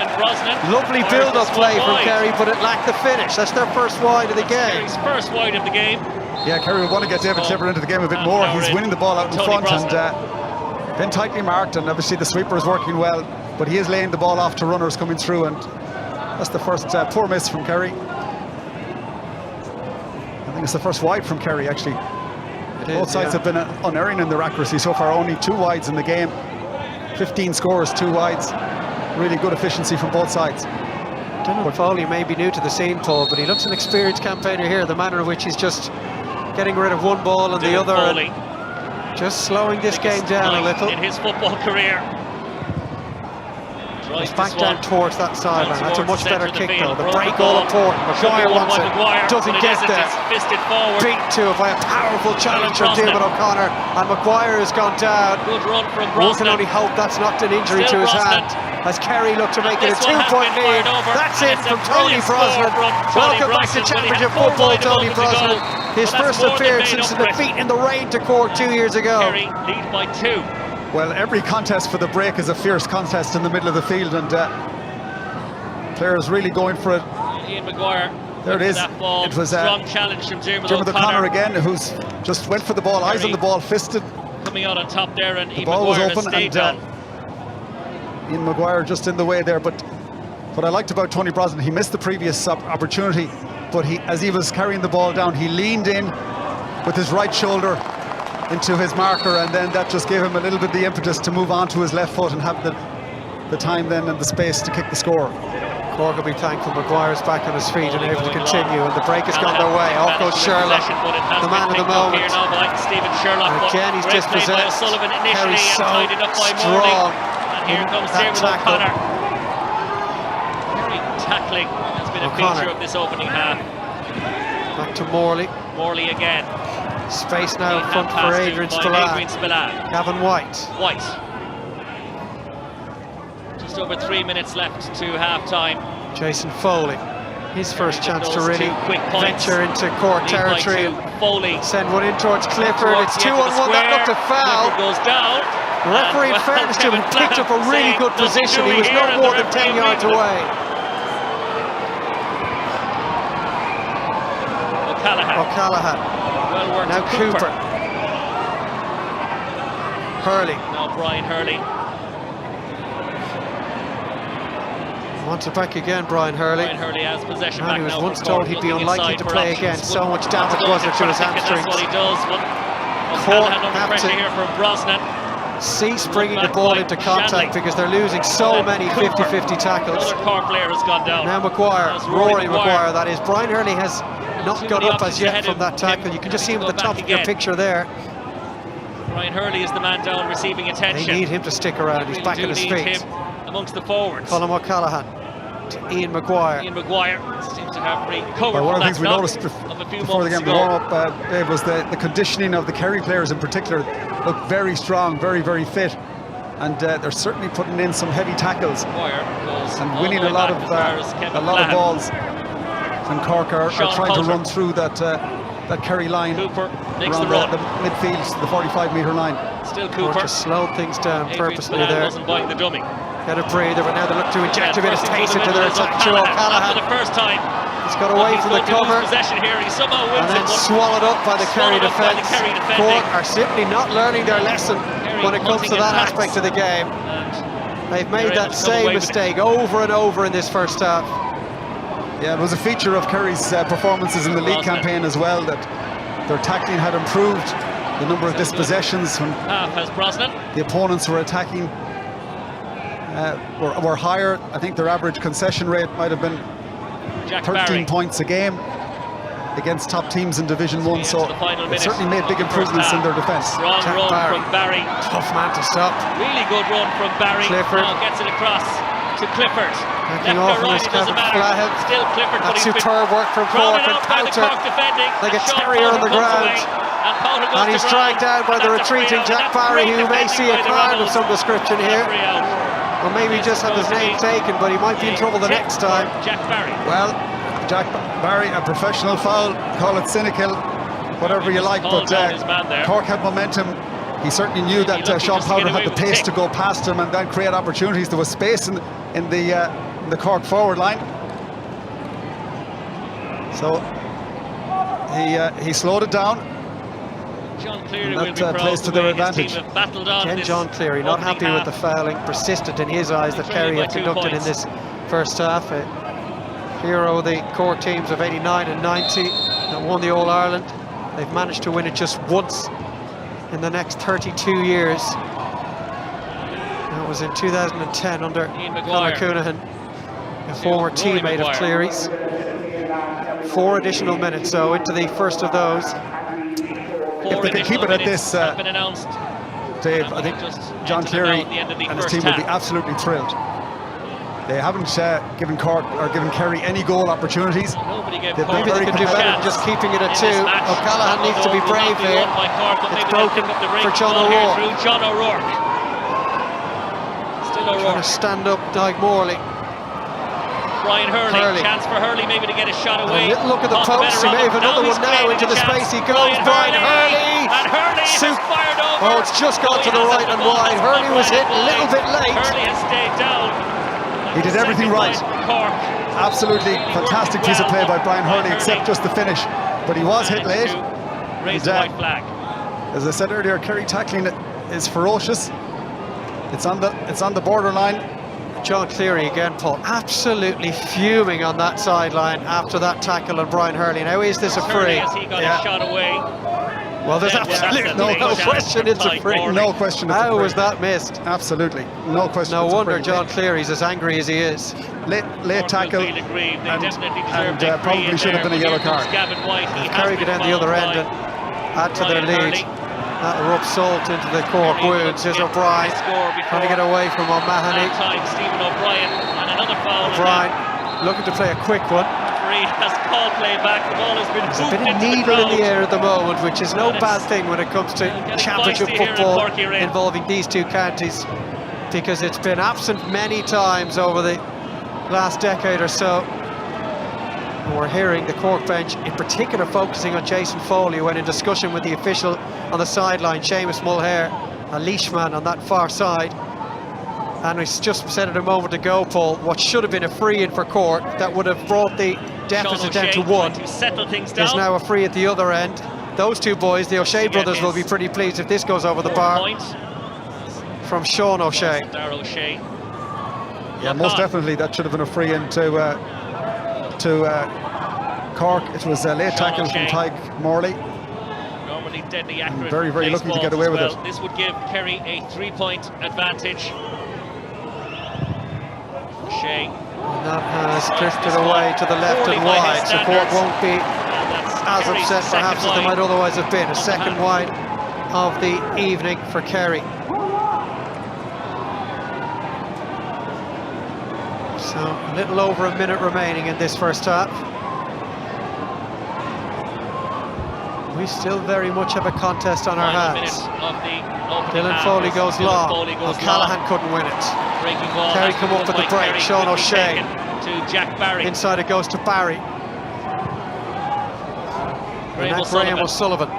Lovely build-up play from Kerry, but it lacked the finish. That's their first wide of the game. Kerry's first wide of the game. Yeah, Kerry would want to get David Clifford into the game a bit more. He's winning the ball out in front and been tightly marked, and obviously the sweeper is working well, but he is laying the ball off to runners coming through, and that's the first poor miss from Kerry. I think it's the first wide from Kerry, actually. Both sides have been unerring in their accuracy so far. Only 2 wides in the game. 15 scores, 2 wides. Really good efficiency from both sides. Dylan Foley may be new to the scene, Paul, but he looks an experienced campaigner here. The manner in which he's just getting rid of one ball and the other, and just slowing this game down a little. In his football career. He's back down towards that sideline. That's a much better kick though. The break all important. Maguire wants it. Doesn't get there. Beat to it by a powerful challenge from David O'Connor, and Maguire has gone down. Good run from Brosnan. One can only hope that's not an injury to his hand, as Kerry look to make it a 2-point lead. That's it from Tony Brosnan. Welcome back to Championship football, Tony Brosnan. His first appearance since the defeat in the rain to Cork 2 years ago. Kerry lead by 2. Well, every contest for the break is a fierce contest in the middle of the field, and players really going for it. Ian Maguire. There it is. It was a strong challenge from Dermot O'Connor again, who's just went for the ball, eyes on the ball, fisted. Coming out on top there, and the ball was open, and Ian Maguire just in the way there. But what I liked about Tony Brosnan, he missed the previous opportunity, but as he was carrying the ball down, he leaned in with his right shoulder into his marker, and then that just gave him a little bit the impetus to move on to his left foot and have the time then and the space to kick the score. Cork will be thankful Maguire's back on his feet and able to continue, and the break has gone their way. Off goes Sherlock, the man of the moment. Again, he's dispossessed. Kerry's so strong. And here comes Dermot O'Connor. Kerry tackling has been a feature of this opening half. Back to Morley. Morley again. Space now in front for Adrian Spillane. Gavin White. Just over 3 minutes left to half-time. Jason Foley. His first chance to really venture into Cork territory. Foley. Send one in towards Clifford. It's 2-on-1. That looked a foul. Clifford goes down. The referee, in fairness to him, picked up a really good position. He was no more than 10 yards away. O'Callaghan. Now Cooper. Hurley. Now Brian Hurley. Wants it back again, Brian Hurley. Brian Hurley has possession back now. He was once told he'd be unlikely to play again. So much damage was there to his hamstrings. That's what he does. Cork have to here from Brosnan. Cease bringing the ball into contact because they're losing so many 50-50 tackles. Another Cork player has gone down. Now Maguire, Rory Maguire that is. Brian Hurley has not got up as yet from that tackle. You can just see him at the top of your picture there. Brian Hurley is the man down receiving attention. They need him to stick around. He's back on his feet. Amongst the forwards. Colin O'Callaghan to Ian Maguire. Ian Maguire seems to have recovered. One of the things we noticed before the game, the warm-up, Dave, was the conditioning of the Kerry players in particular looked very strong, very, very fit. And they're certainly putting in some heavy tackles and winning a lot of balls. And Cork are trying to run through that Kerry line. Cooper makes around the midfield, the 45-metre line. Still Cooper. Just slowed things down purposely there. Wasn't buying the dummy. Get a breather, but now they look to inject a bit of pace into their attack. Joe O'Callaghan. For the first time. He's got away from the cover. Here. He somehow wins and then swallowed up by the Kerry defence. Cork are simply not learning their lesson when it comes to that aspect of the game. They've made that same mistake over and over in this first half. Yeah, it was a feature of Kerry's performances in the league campaign as well, that their tackling had improved, the number of dispossessions when the opponents were attacking were higher. I think their average concession rate might have been 13 points a game against top teams in Division 1, so it certainly made big improvements in their defence. Strong run from Barry. Tough man to stop. Really good run from Barry. Clifford. Now gets it across to Clifford. Backing off from his Kevin Flaherty. Still Clifford. That's superb work from Cork and Pouter. Like a terrier on the ground. And he's dragged out by the retreating Jack Barry, who may see a card of some description here. Or maybe just have his name taken, but he might be in trouble the next time. Jack Barry. Well, Jack Barry, a professional foul, call it cynical, whatever you like, but Cork had momentum. He certainly knew that Sean Powder had the pace to go past him and then create opportunities. There was space in the Cork forward line. So he slowed it down. John Cleary and that plays to their advantage. Again, John Cleary not happy with the fouling, persistent in his eyes that Kerry have conducted in this first half. A hero of the Cork teams of 89 and 90 that won the All-Ireland. They've managed to win it just once in the next 32 years. That was in 2010 under Conor Coonahan, a former teammate of Cleary's. 4 additional minutes, so into the first of those. If they can keep it at this, Dave, I think John Cleary and his team will be absolutely thrilled. They haven't given Cork or given Kerry any goal opportunities. Maybe they could do better than just keeping it at 2. O'Callaghan needs to be brave here. It's broken for John O'Rourke. John O'Rourke. Still O'Rourke. Trying to stand up Dyke Morley. Brian Hurley, chance for Hurley maybe to get a shot away. Look at the post, he may have another one now into the space. He goes, Brian Hurley! And Hurley has fired over. Oh, it's just gone to the right and wide. Hurley was hit a little bit late. Hurley has stayed down. He did everything right. Absolutely fantastic piece of play by Brian Hurley, except just the finish. But he was hit late. Raise the white flag. As I said earlier, Kerry tackling is ferocious. It's on the borderline. John Cleary again, Paul, absolutely fuming on that sideline after that tackle on Brian Hurley. Now, is this a free? Has he got a shot away? Well, there's absolutely no question it's a free. No question it's a free. How was that missed? Absolutely, no question. No wonder John Cleary's as angry as he is. Late tackle, and probably should have been a yellow card. If Kerry get down the other end and add to their lead, that'll rub salt into the Cork wounds. Here's O'Brien trying to get away from O'Mahony. Stephen O'Brien and another foul. O'Brien looking to play a quick one. Has called play back. The ball has been There's a bit of needle in the air at the moment, which is no bad thing when it comes to championship football involving these two counties, because it's been absent many times over the last decade or so. And we're hearing the Cork bench in particular focusing on Jason Foley when in discussion with the official on the sideline, Seamus Mulhare, a leashman on that far side. And we just said it a moment ago, Paul, what should have been a free in for Cork that would have brought the deficit down to 1 is now a free at the other end. Those two boys, the O'Shea brothers, will be pretty pleased if this goes over the bar. From Sean O'Shea. Yeah, most definitely that should have been a free in to Cork. It was a late tackle from Tyke Morley. Normally deadly accurate. Very, very lucky to get away with it. This would give Kerry a 3-point advantage. O'Shea. And that has drifted away to the left and wide, so Cork won't be as upset perhaps as they might otherwise have been. A second wide of the evening for Kerry. So a little over a minute remaining in this first half. We still very much have a contest on our hands. Dylan Foley goes long. O'Callaghan couldn't win it. Kerry come up with the break. Sean O'Shea to Jack Barry. Inside it goes to Barry. Graham O'Sullivan.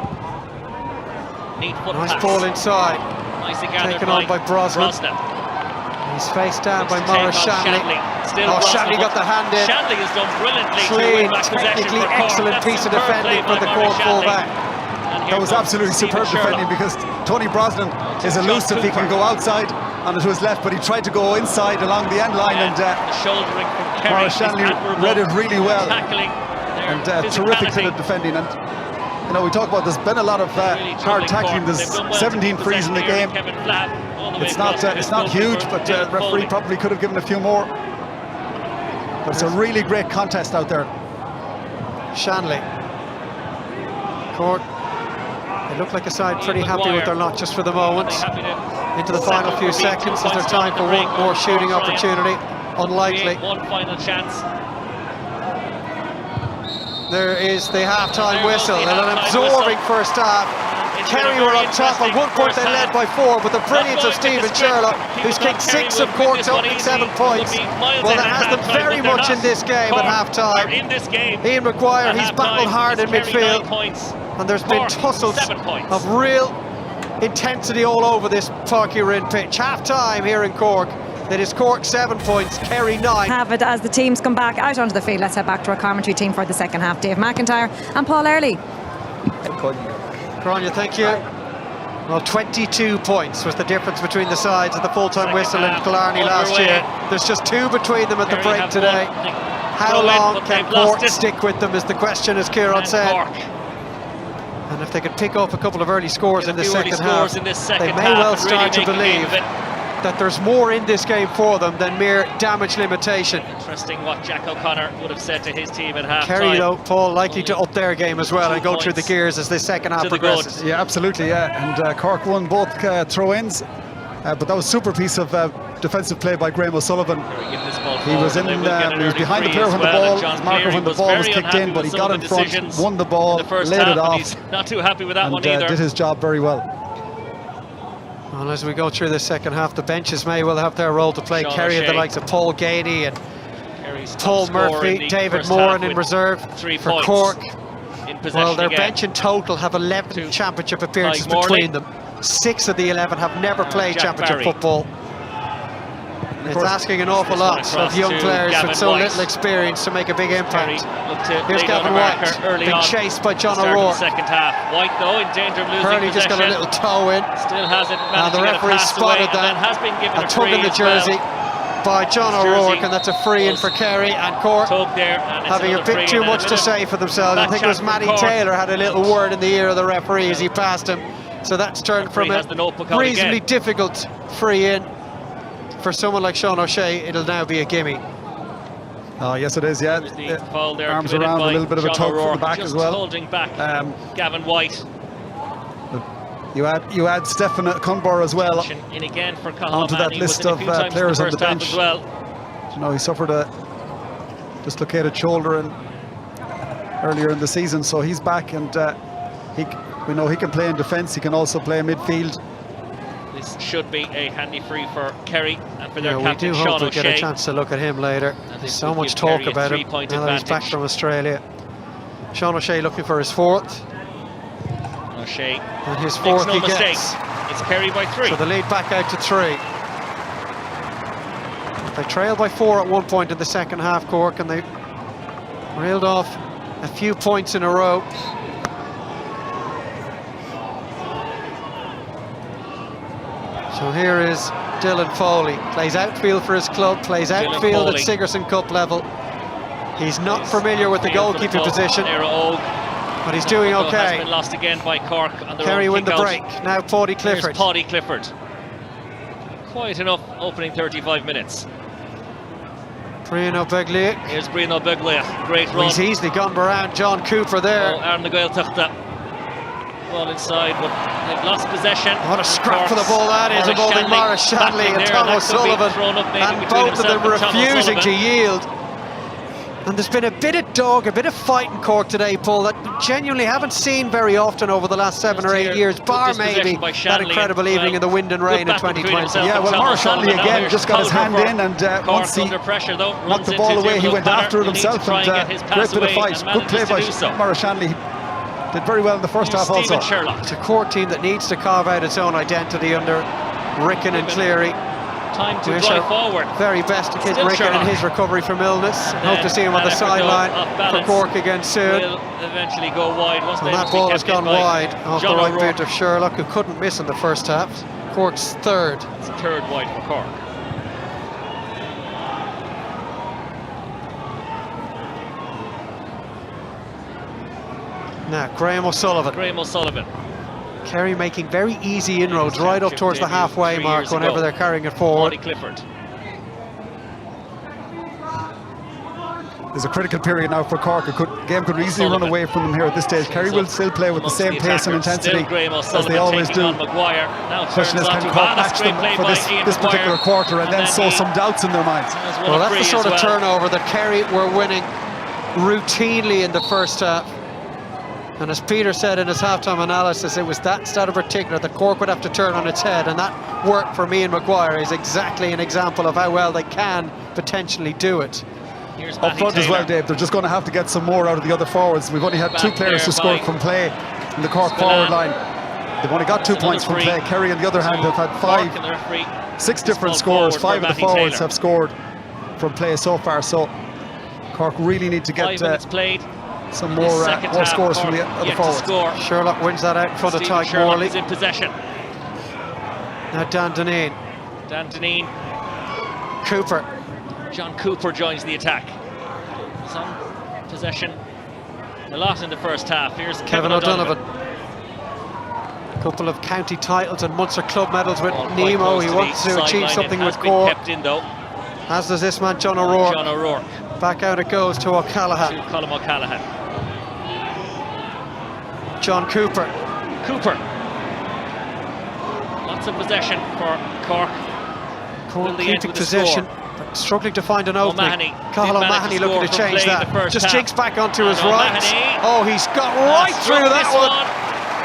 Nice ball inside. Taken on by Brosnan. He's faced down by Maurice Shanley. Shanley got the hand in. Shanley has done brilliantly. Clean, technically excellent piece of defending from the Cork fullback. That was absolutely superb defending, because Tony Brosnan is elusive. He can go outside onto his left, but he tried to go inside along the end line, and Maurice Shanley read it really well. And terrific bit of defending. And you know, we talk about there's been a lot of hard tackling. There's 17 frees in the game. It's not huge, but the referee probably could have given a few more. But it's a really great contest out there. Shanley. Cork, they look like a side pretty happy with their lot just for the moment. Into the final few seconds, is there time for one more shooting opportunity? Unlikely. One final chance. There is the half-time whistle and an absorbing first half. Kerry were on top. At one point they led by 4, but the brilliance of Stephen Sherlock, who's kicked 6 of Cork's opening 7 points, well, that has them very much in this game at half-time. Ian Maguire, he's battled hard in midfield, and there's been tussles of real intensity all over this Páirc Uí Rinn pitch. Half-time here in Cork. It is Cork 7 points, Kerry 9. Have it as the teams come back out onto the field. Let's head back to our commentary team for the second half. Dave McIntyre and Paul Early. Grania, thank you. Well, 22 points was the difference between the sides at the full-time whistle in Killarney last year. There's just 2 between them at the break today. How long can Cork stick with them is the question, as Kieran said. And if they could pick up a couple of early scores in the second half, they may well start to believe that there's more in this game for them than mere damage limitation. Interesting what Jack O'Connor would have said to his team at half time. Kerry, though, Paul, likely to up their game as well and go through the gears as this second half progresses. Yeah, absolutely, yeah. And Cork won both throw-ins, but that was a super piece of defensive play by Graham O'Sullivan. He was in, he was behind the player when the ball, marker when the ball was kicked in, but he got in front, won the ball, laid it off. Not too happy with that one either. Did his job very well. Well, as we go through the second half, the benches may well have their role to play. Kerry and the likes of Paul Gainey and Paul Murphy, David Moran in reserve for Cork. Well, their bench in total have 11 championship appearances between them. 6 of the 11 have never played championship football. It's asking an awful lot of young players with so little experience to make a big impact. Here's Gavin White, being chased by John O'Rourke. Second half. White, though, in danger of losing Hurley just got a little toe in. Still hasn't and the referee spotted that. Has been given a tug in the jersey by John O'Rourke, and that's a free in for Kerry. And Cork having a bit too much to say for themselves. I think it was Matty Taylor had a little word in the ear of the referee as he passed him. So that's turned from a reasonably difficult free in. For someone like Sean O'Shea, it'll now be a gimme. Oh, yes, it is, yeah. Arms around, a little bit of a tug from the back as well. Holding back Gavin White. You add Stefan Cunbar as well in again for onto that list of players on the bench. Well. You know, he suffered a dislocated shoulder earlier in the season, so he's back, and we know he can play in defence. He can also play in midfield. This should be a handy free for Kerry and for their captain, Sean O'Shea. We do hope we'll get a chance to look at him later. There's so much talk about him now that he's back from Australia. Sean O'Shea looking for his 4th. O'Shea. And his 4th he gets. It's Kerry by 3. So the lead back out to 3. They trailed by 4 at one point in the second half, Cork, and they reeled off a few points in a row. So here is Dylan Foley, plays outfield for his club, plays outfield at Sigerson Cup level. He's not familiar with the goalkeeping position, but he's doing okay. Has been lost again by Cork on their Kerry own win the break, now Paddy Clifford. Here's Paddy Clifford. Quiet enough opening 35 minutes. Bruno Beglia. Here's Bruno Beglia, great run. He's easily gone around John Cooper there. Aaron the Gaeltachta. Ball inside, but they've lost possession. What a scrap for the ball that is, involving Maurice Shanley and Tom O'Sullivan, and both of them refusing to yield. And there's been a bit of dog, a bit of fight in Cork today, Paul, that we genuinely haven't seen very often over the last 7 or 8 years, bar maybe that incredible evening in the wind and rain in 2020. Yeah, well, Maurice Shanley again just got his hand in, and once he knocked the ball away, he went after it himself, and great bit of fight. Good play by Maurice Shanley. Did very well in the first half also. It's a Cork team that needs to carve out its own identity under Ricken and Cleary. Time to drive forward. Very best to kid Ricken in his recovery from illness. Hope to see him on the sideline for Cork again soon. Will eventually go wide. And that ball has gone wide off the right boot of Sherlock, who couldn't miss in the first half. Cork's 3rd. It's 3rd wide for Cork. Now, Graham O'Sullivan. Kerry making very easy inroads right up towards the halfway mark whenever they're carrying it forward. There's a critical period now for Cork. Game could easily run away from them here at this stage. Kerry will still play with the same pace and intensity as they always do. Question is, can Cork match them for this particular quarter and then sow some doubts in their minds? Well, that's the sort of turnover that Kerry were winning routinely in the first half. And as Peter said in his halftime analysis, it was that stat in particular that Cork would have to turn on its head, and that work for Ian Maguire is exactly an example of how well they can potentially do it. Up front as well, Dave, they're just going to have to get some more out of the other forwards. We've only had 2 players who scored from play in the Cork forward line. They've only got 2 points from play. Kerry, on the other hand, have had 6 different scores. 5 of the forwards have scored from play so far. So Cork really need to get some more scores from the other forwards. Sherlock wins that out in front of Tyke Morley. Is in possession. Now Dan Dineen. Cooper. John Cooper joins the attack. Some possession a lot in the first half. Here's Kevin O'Donovan. A couple of county titles and Munster club medals with Nemo. He wants to achieve something with Cork. Kept in, though. As does this man, John O'Rourke. John O'Rourke. Back out it goes to O'Callaghan. To Colm O'Callaghan. John Cooper. Lots of possession for Cork. Cork keeping possession, but struggling to find an opening. Cathal O'Mahony looking to change that. Just jinks back onto his right. Oh, he's got right through that one.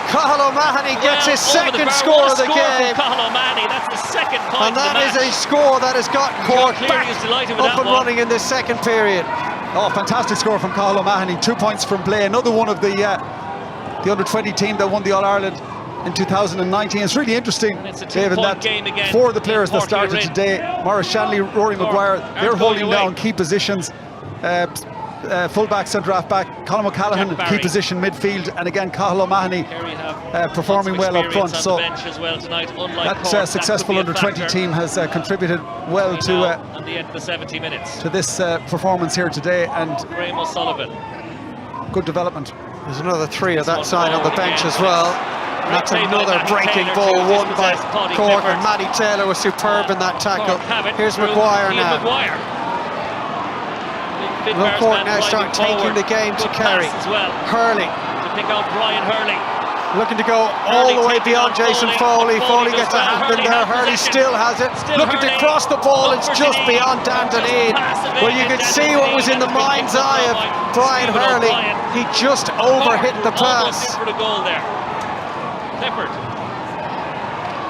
Cathal O'Mahony gets his second score of the game. Cathal O'Mahony, that's the second point. And that is a score that has got Cork back up and running in this second period. Oh, fantastic score from Cathal O'Mahony. 2 points from play. Another one of the under-20 team that won the All-Ireland in 2019. It's really interesting, David, that 4 of the players that started today, Maurice Shanley, Rory Maguire, they're holding down key positions. Full-back, centre-half back, Colm O'Callaghan, key position midfield, and again Cathal O'Mahony performing well up front. So that successful under-20 team has contributed well to this performance here today, and good development. There's another 3 of that side on the bench as well. And that's another breaking ball won by Cork, and Matty Taylor was superb in that tackle. Here's Maguire now. Will Cork now start taking the game to Kerry? Hurley. To pick out Brian Hurley. Looking to go all the way beyond Jason Foley. Foley gets a hand in there. Hurley still has it. Looking to cross the ball. It's just beyond Dan Dineen. Well, you could see what was in the mind's eye of Brian Hurley. He just overhit the pass. For the goal there. Clifford.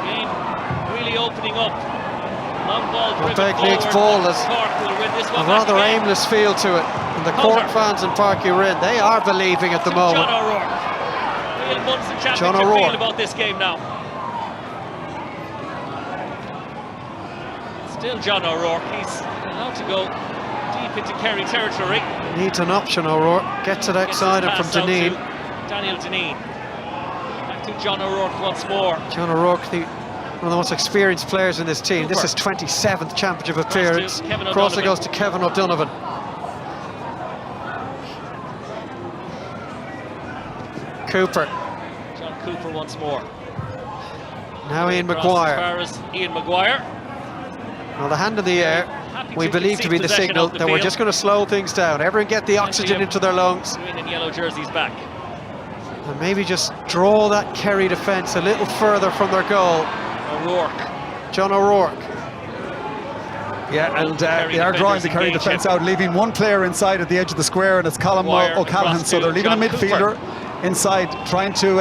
Game really opening up. Long ball Begleig's ball has a rather aimless feel to it. And the Cork fans in Páirc Uí Rinn, they are believing at the moment. John O'Rourke. Real Munster championship feel about this game now. Still John O'Rourke. He's allowed to go deep into Kerry territory. Needs an option, O'Rourke. Gets it outside him from Dineen. Daniel Dineen. Back to John O'Rourke once more. John O'Rourke, one of the most experienced players in this team. Cooper. This is 27th championship appearance. Cross goes to Kevin O'Donovan. Cooper. John Cooper once more. Now Ian Maguire. As far as Ian Maguire. Well, the hand in the air, we believe to be the signal that we're just going to slow things down. Everyone get the oxygen into their lungs. Green and yellow jerseys back. And maybe just draw that Kerry defence a little further from their goal. O'Rourke. John O'Rourke. Yeah, and they are drawing the Kerry defence out, leaving 1 player inside at the edge of the square, and it's Colm O'Callaghan. So they're leaving a midfielder inside, trying to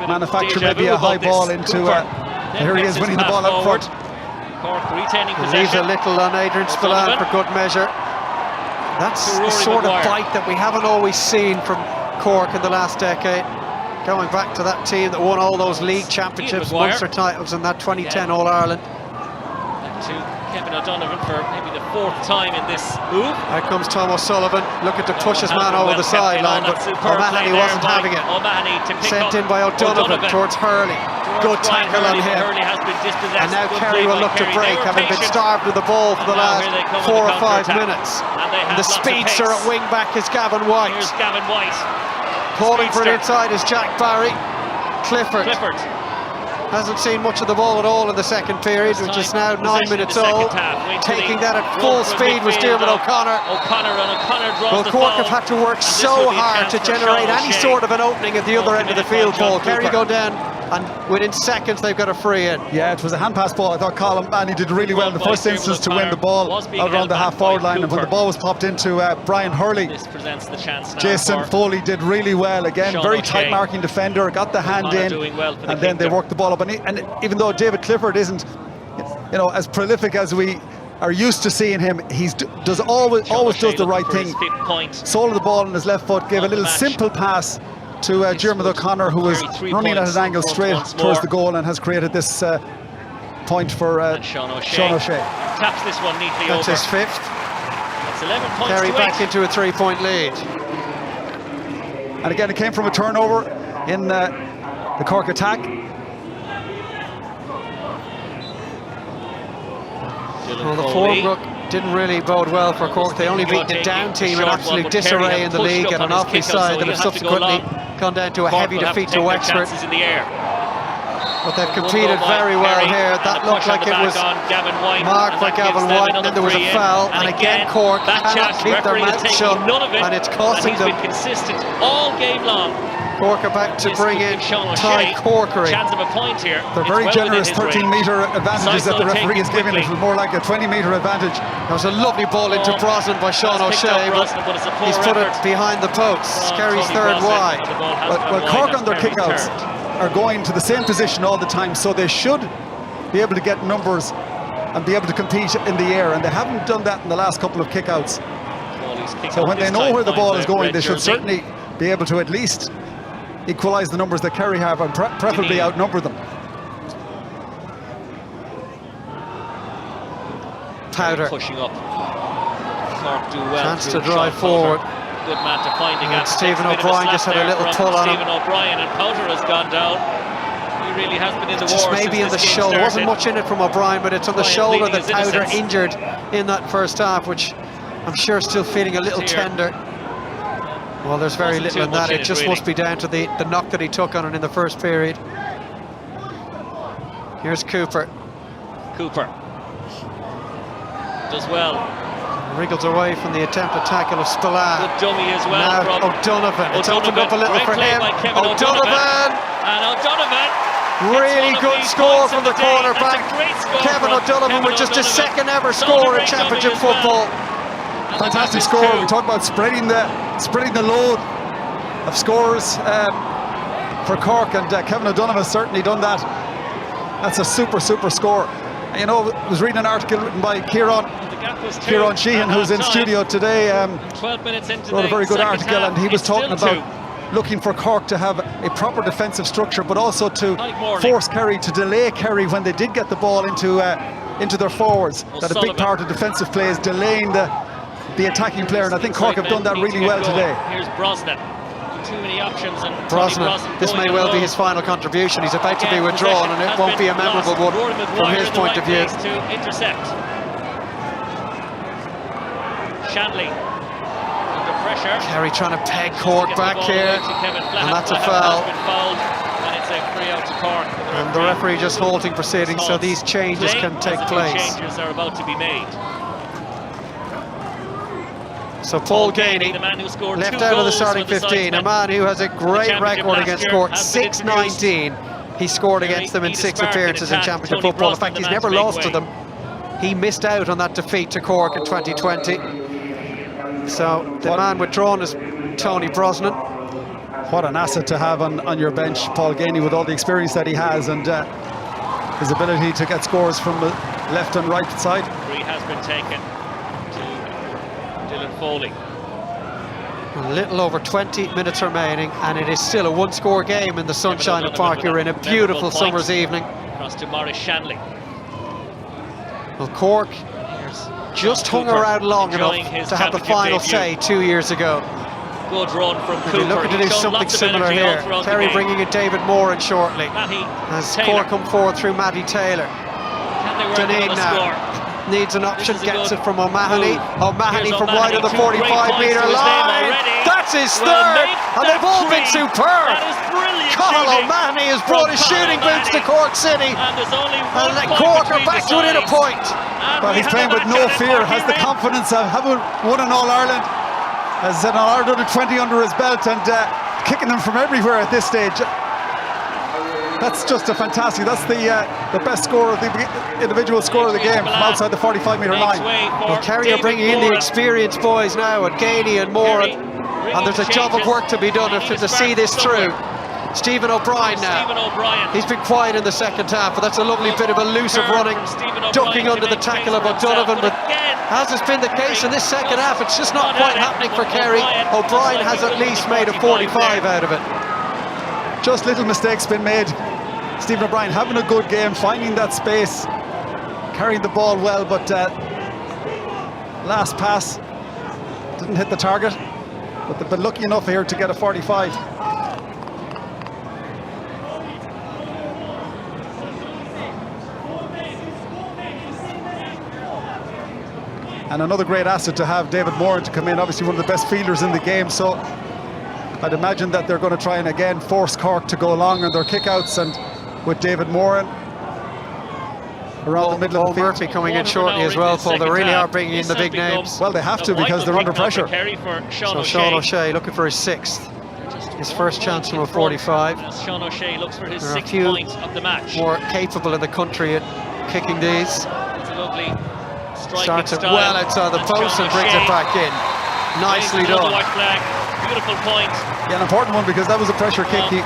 manufacture maybe a high ball into. Here he is winning the ball up front. Cork retaining possession. Leaves a little on Adrian Spillane for good measure. That's the sort of bite that we haven't always seen from Cork in the last decade. Going back to that team that won all those league championships, Munster titles, and that 2010 All-Ireland. Back to Kevin O'Donovan for maybe the 4th time in this move. Out comes Tom O'Sullivan, looking to push his man over the sideline, but O'Mahony wasn't having it. Sent in by O'Donovan towards Hurley. Good tackle on him. And now Kerry will look to break, having been starved with the ball for the last 4 or 5 minutes. And the speedster at wing back is Gavin White. Here's Gavin White. Calling for it inside is Jack Barry. Clifford hasn't seen much of the ball at all in the second period, which is now 9 minutes old. Taking that at full speed was Diarmuid O'Connor. Well, Cork have had to work so hard to generate any sort of an opening at the other end of the field, Paul. Kerry go down and within seconds they've got a free in. Yeah, it was a hand-pass ball. I thought Colin Manny did really well in the first instance to win the ball out around the half-forward line, and when the ball was popped into Brian Hurley, this presents the chance now. Jason Foley did really well again. Sean very O'Shea. tight marking defender, got the hand in, and then they worked the ball up. And even though David Clifford isn't, you know, as prolific as we are used to seeing him, always does the right thing. Soul of the ball on his left foot, gave a little simple pass to Diarmuid O'Connor, who was running at an angle straight towards the goal and has created this point for Sean O'Shea. Taps this one neatly That's over. his fifth. It's 11 points Kerry to back 8. into a 3-point lead. And again, it came from a turnover in the Cork attack. Well, the form didn't really bode well for Cork. They only beat the down team in absolute disarray in the league, and an Offaly side that have subsequently gone down to a heavy defeat to Wexford. But they've competed very well here. That looked like it was marked by Gavin White, and then there was a foul, and again Cork cannot keep their mouth shut, and it's costing them. He's been consistent all game long. Cork about to bring in Ty Corkery. Chance of a point here. They're very generous 13-metre advantages that the referee is giving. It was more like a 20-metre advantage. There was a lovely ball into Brosnan by Sean O'Shea, but he's put it behind the posts. Kerry's third wide. Well, Cork on their kickouts are going to the same position all the time, so they should be able to get numbers and be able to compete in the air, and they haven't done that in the last couple of kickouts. So when they know where the ball is going, they should certainly be able to at least equalise the numbers that Kerry have, and preferably outnumber them. Powder pushing up. Cork do well. Chance to drive forward. Good man to find again. Stephen O'Brien just had a little pull on him. Stephen O'Brien, and Powder has gone down. He really has been in the war. Just maybe in the shoulder. There wasn't much in it from O'Brien, but it's on the shoulder that Powder injured in that first half, which I'm sure is still feeling a little tender. Well, there's very little in that. It just must be down to the knock that he took on it in the first period. Here's Cooper. Cooper does well. Wriggles away from the attempted tackle of Spillane. Good dummy as well. Now O'Donovan. It's opened up a little for him. O'Donovan. And O'Donovan. Really good score from the cornerback. Kevin O'Donovan with just his second ever score in championship football. Fantastic score. We talked about spreading the load of scores for Cork, and Kevin O'Donovan has certainly done that. That's a super score. You know, I was reading an article written by Kieran Sheehan, who's in studio today. 12 minutes into wrote a very good article, half, and he was talking about looking for Cork to have a proper defensive structure, but also to force Kerry, to delay Kerry when they did get the ball into their forwards. That a big part of defensive play is delaying the attacking player, and I think Cork have done that really well today. Here's Brosnan. Too many options, and Brosnan, this may well be his final contribution. He's about to be withdrawn, and it won't be a memorable one from his point of view. To intercept. Shanley under pressure. Kerry trying to peg Cork back here, and that's a foul. And it's a free out to Cork. And the referee just halting proceedings, so these changes can take place. Changes are about to be made. So Paul Gainey, left out of the starting 15, a man who has a great record against Cork, 6-19. He scored against them in 6 appearances in championship football. In fact, he's never lost to them. He missed out on that defeat to Cork in 2020. So the man withdrawn is Tony Brosnan. What an asset to have on your bench, Paul Gainey, with all the experience that he has, and his ability to get scores from the left and right side. Free has been taken. Foley. A little over 20 minutes remaining, and it is still a one-score game in the sunshine of Park. You're in a beautiful summer's evening. Across to Maurice Shanley. Well, Cork just hung around long enough to have the final say 2 years ago. Good run from Cooper. They're looking to do something similar here. Kerry bringing in David Moore in shortly as Cork come forward through Matty Taylor. Deneen now needs an option, gets it from O'Mahony. O'Mahony from wide of the 45-metre line. That's his third, and they've all been superb. Conal O'Mahony has brought his shooting boots to Cork City, and Cork are back to within a point. Well, he's playing with no fear, has the confidence of having won an All-Ireland, has an All-Ireland under 20 under his belt, and kicking them from everywhere at this stage. That's just a fantastic. That's the best score of the individual score of the game from outside the 45-metre line. Well, Kerry are bringing in the experienced boys now, and Gainey and Moran, and there's a job of work to be done to see this through. Stephen O'Brien now. He's been quiet in the second half, but that's a lovely bit of elusive running, ducking under the tackle of O'Donovan. But as has been the case in this second half, it's just not quite happening for Kerry. O'Brien has at least made a 45 out of it. Just little mistakes been made. Stephen O'Brien having a good game, finding that space, carrying the ball well, but last pass didn't hit the target. But they've been lucky enough here to get a 45. And another great asset to have David Moran to come in, obviously one of the best fielders in the game. So I'd imagine that they're going to try and again force Cork to go along on their kickouts, and with David Moran around the middle of the field. Murphy coming in shortly as well, Paul. They really are bringing in the big names. Well, they have to because they're under pressure. So Sean O'Shea looking for his 6th. His first chance from a 45. Sean O'Shea looks for his 6th point of the match. More capable in the country at kicking these. It's a lovely starts it well outside the post and brings it back in. Nicely done. Beautiful point. Yeah, an important one because that was a pressure kick. He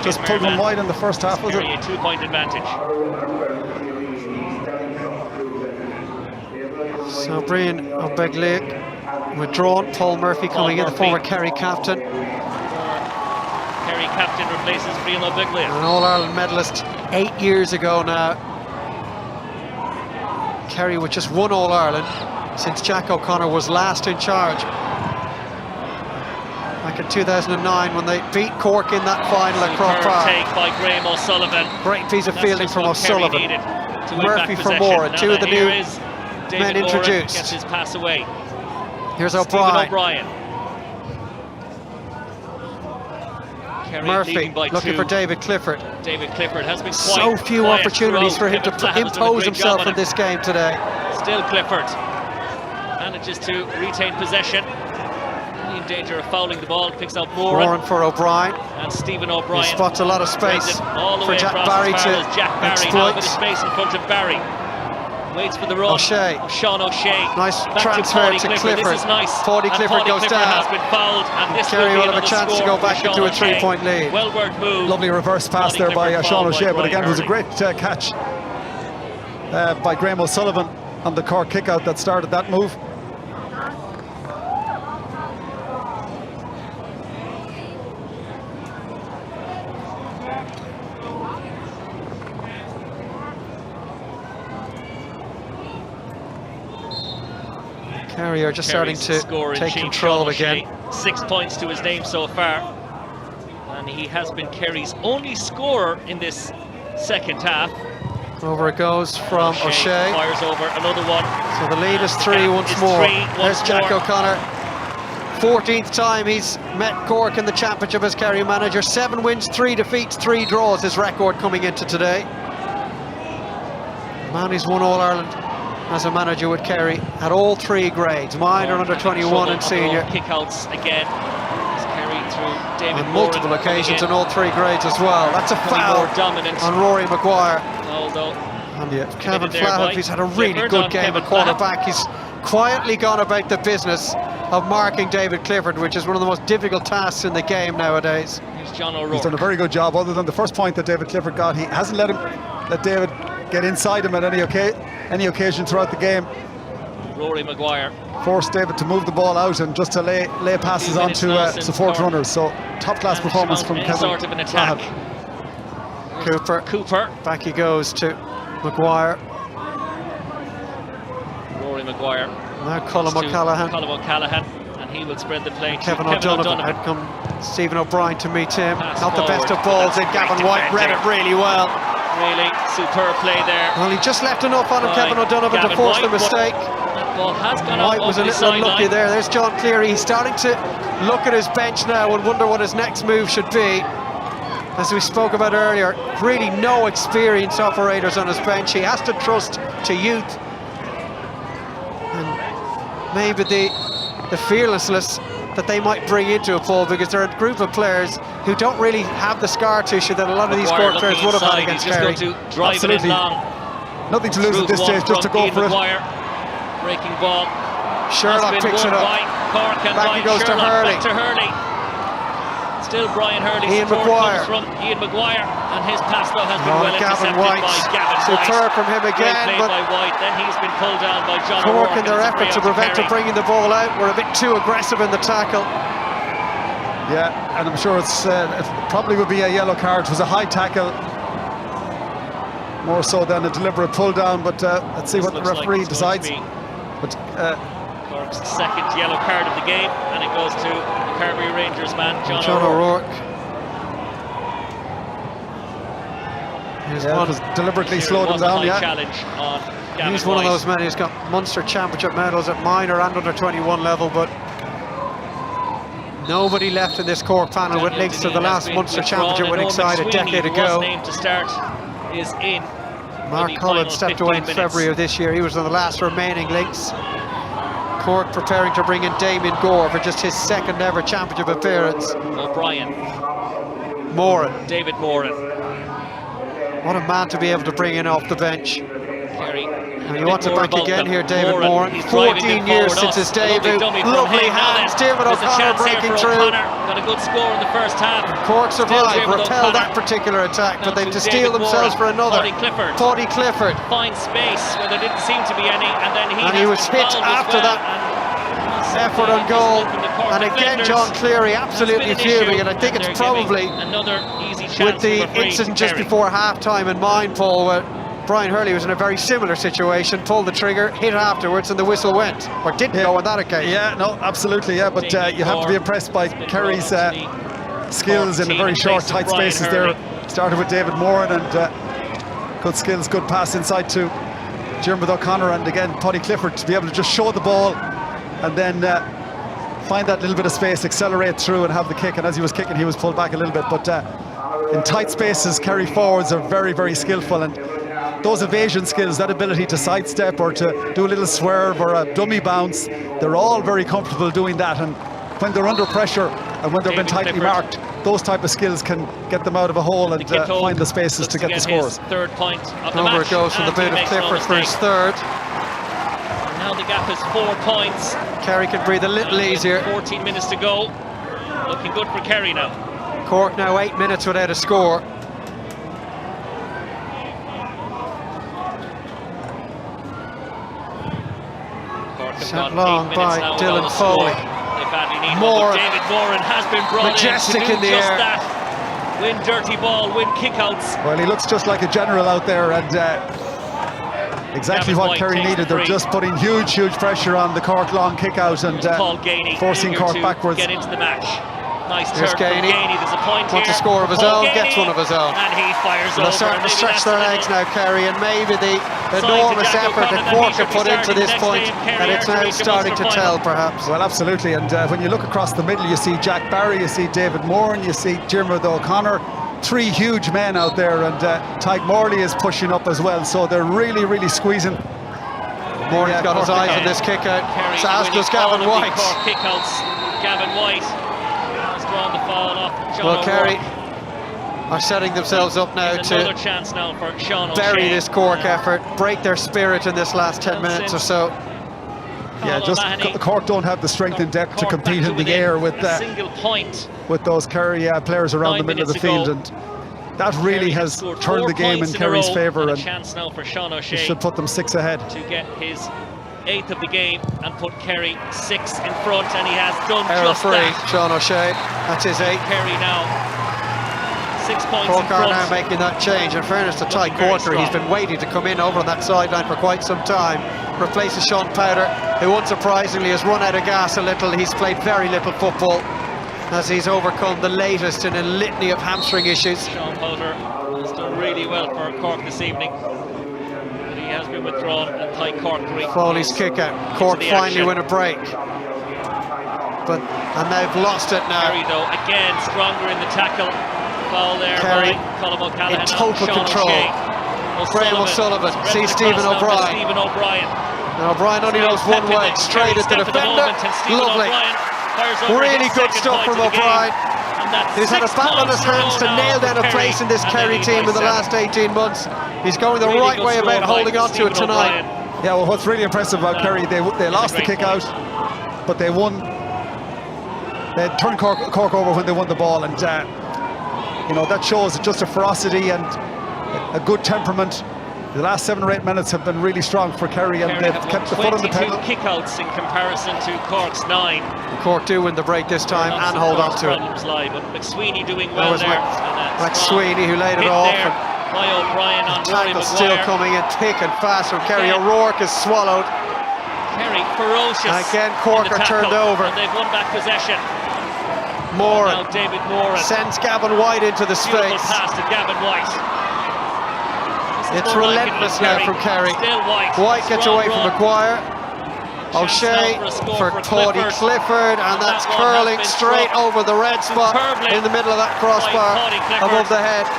just pulled one wide in the first half, was it? A 2-point advantage. So Brian O'Begley withdrawn. Paul Murphy coming in, the former Kerry captain. Kerry captain replaces Brian O'Begley. An All-Ireland medalist 8 years ago now. Kerry with just one All-Ireland since Jack O'Connor was last in charge. Back in 2009 when they beat Cork in that final at Croke Park. Take by Graham O'Sullivan. Great piece of fielding from O'Sullivan. Murphy for Moran, two of the new men introduced. Gets his pass away. Here's O'Brien. Murphy looking for David Clifford. David Clifford has been so few opportunities for him to impose himself in this game today. Still Clifford manages to retain possession. In danger of fouling the ball, picks out Moran for O'Brien. And Stephen O'Brien. He spots a lot of space for Jack Barry to exploit. With space in front of Barry. Waits for the run. Sean O'Shea. Nice transfer to Clifford. This is nice. Paudie Clifford goes down. Has been fouled, and this Kerry will have a chance to go back into a 3-point lead. Well worked move. Lovely reverse pass there by Sean O'Shea, but again it was a great catch by Graham O'Sullivan on the Cork kick-out that started that move. Kerry are just starting to take control again. 6 points to his name so far, and he has been Kerry's only scorer in this second half. Over it goes from O'Shea. Fires over another one. So the lead is 3 once more. There's Jack O'Connor. 14th time he's met Cork in the championship as Kerry manager. 7 wins, 3 defeats, 3 draws, his record coming into today. Man, he's won All-Ireland as a manager with Kerry at all 3 grades, minor, under 21 and senior. Kickouts again. Kerry through David on multiple occasions in all 3 grades as well. That's a foul on Rory Maguire. Although and Kevin Flahav, he's had a really good game at quarterback. He's quietly gone about the business of marking David Clifford, which is one of the most difficult tasks in the game nowadays. Here's John O'Rourke. He's done a very good job. Other than the first point that David Clifford got, he hasn't let David get inside him at any occasion throughout the game. Rory Maguire forced David to move the ball out and just to lay passes onto support runners. So top class performance from Kevin. Sort of an attack. Cooper. Back he goes to Maguire. Rory Maguire. Now Colm O'Callaghan. And he will spread the play. Kevin O'Donovan. Out come Stephen O'Brien to meet him. Not the best of balls in. Gavin White read it really well. Really superb play there. Well, he just left enough on him, Kevin O'Donovan, to force the mistake. That ball has gone White was a little unlucky there. There's John Cleary. He's starting to look at his bench now and wonder what his next move should be. As we spoke about earlier, really no experienced operators on his bench. He has to trust to youth. And maybe the fearlessness that they might bring into a poll, because they're a group of players who don't really have the scar tissue that a lot of these Cork players would have had against Kerry. Absolutely. Nothing to lose at this stage, just to go for it. Breaking ball. Sherlock picks it up. Back he goes to Hurley. Still Brian Hurley. Ian Maguire. From Ian Maguire, and his pass though has been well intercepted by Gavin White. Superb from him again, but by White. Then he's been pulled down by John Cork in their effort to prevent him bringing the ball out. We're a bit too aggressive in the tackle. Yeah, and I'm sure it probably would be a yellow card. It was a high tackle, more so than a deliberate pull down. But let's see what the referee decides. But Cork's second yellow card of the game, and it goes to the Carbery Rangers man, John O'Rourke. Yeah, was deliberately slowed him down. Yeah, challenge on Gavin he's one White. of those men who's got Munster Championship medals at minor and under 21 level, but nobody left in this Cork panel with links to the last Munster Championship winning side a decade ago. Named to start is in. Mark Cullen stepped away in February of this year. He was one of the last remaining links. Cork preparing to bring in Damien Gore for just his second ever championship appearance. O'Brien. David Moran. What a man to be able to bring in off the bench. Kerry. And he wants it back again here, David Moran. 14 years since his debut. Lovely hands, David O'Connor breaking through. Got a good score in the first half. Cork survived, repelled that particular attack, but they've to steel themselves for another. Paddy Clifford. Fine space where there didn't seem to be any, and then he was hit after that effort on goal. And again, John Cleary absolutely fuming, and I think it's probably another easy chance with the incident just before half-time in mind, Paul, where Brian Hurley was in a very similar situation, pulled the trigger, hit afterwards, and the whistle went, or didn't go on that occasion. Yeah, no, absolutely, yeah, but you have to be impressed by Kerry's skills in a very short, tight spaces there. Started with David Moran, and good skills, good pass inside to Diarmuid O'Connor, and again, Paddy Clifford to be able to just show the ball and then find that little bit of space, accelerate through and have the kick, and as he was kicking, he was pulled back a little bit, but in tight spaces, Kerry forwards are very, very skillful, and those evasion skills, that ability to sidestep or to do a little swerve or a dummy bounce, they're all very comfortable doing that, and when they're under pressure and when they've been tightly marked, those type of skills can get them out of a hole and find the spaces to get the scores. Third point of the Over match, it goes from the boot of Clifford for his third. Now the gap is 4 points. Kerry can breathe a little easier. 14 minutes to go. Looking good for Kerry now. Cork now 8 minutes without a score. Sent long by Dylan Foley. David Moran has been brought majestic in to do in the just air. that. Win dirty ball, win kickouts. Well, he looks just like a general out there, and exactly what Kerry needed. They're just putting huge pressure on the Cork long kick out and forcing Cork backwards. Get into the match. Nice Here's turn from Gainey. There's a point Wants here. a score of his own, gets one of his own. And he fires over. They're starting to stretch their legs now, Kerry, and maybe the enormous effort that Cork have put into this point, that it's now starting to tell, perhaps. Well, absolutely, and when you look across the middle, you see Jack Barry, you see David Moran, you see Diarmuid O'Connor, 3 huge men out there, and Tyke Morley is pushing up as well, so they're really squeezing. Morley's got his eyes on this kick out, so as does Gavin White. Gavin White has drawn the foul off John Well, Kerry O'Rourke. are setting themselves up now Another to chance now for Sean bury O'Shea. this Cork effort, break their spirit in this last 10 minutes or so. Yeah, just Cork don't have the strength and depth to compete in the air with single point with those Kerry players around the middle of the field, and that really has turned the game in Kerry's favour, and chance now for Sean O'Shea should put them 6 ahead to get his 8th of the game and put Kerry 6 in front, and he has done just Error-free, that. Sean O'Shea, that's his 8. Kerry now 6 points Cork in front. are now making that change. In fairness to Ty Quarter, he's been waiting to come in over on that sideline for quite some time. Replaces Sean Powder, who unsurprisingly has run out of gas a little. He's played very little football as he's overcome the latest in a litany of hamstring issues. Sean Powder has done really well for Cork this evening. But he has been withdrawn, and Ty Cork Foley's kick out. Cork finally win a break. And they've lost it now. Kerry though, again, stronger in the tackle. Foul there Kerry by Colm O'Callaghan. in total Sean control. Graham O'Sullivan sees Stephen O'Brien. And O'Brien only knows one way, straight at the defender. Lovely. Really good stuff from O'Brien. He's had a battle on his hands to nail down a place in this Kerry team in the last 18 months. He's going the right way about holding on to it tonight. Yeah, well, what's really impressive about Kerry, they lost the kick out, but they won. They turned Cork over when they won the ball, and you know, that shows just a ferocity and a good temperament. The last 7 or 8 minutes have been really strong for Kerry, and they've kept the foot on the pedal. 22 kickouts in comparison to Cork's 9. Cork do win the break this time and hold on to it. Lie, but McSweeney doing well there. McSweeney who laid it off. By O'Brien on tackle still coming in thick and fast from Kerry. O'Rourke is swallowed. Kerry ferocious. And again, Cork are turned over. And they've won back possession. Moran. Now David Moran sends Gavin White into the space. Beautiful pass to Gavin White. It's relentless now from Kerry. Still White gets away from Maguire. O'Shea for Cody Clifford, and that's curling straight over the red spot in the middle of that crossbar above the head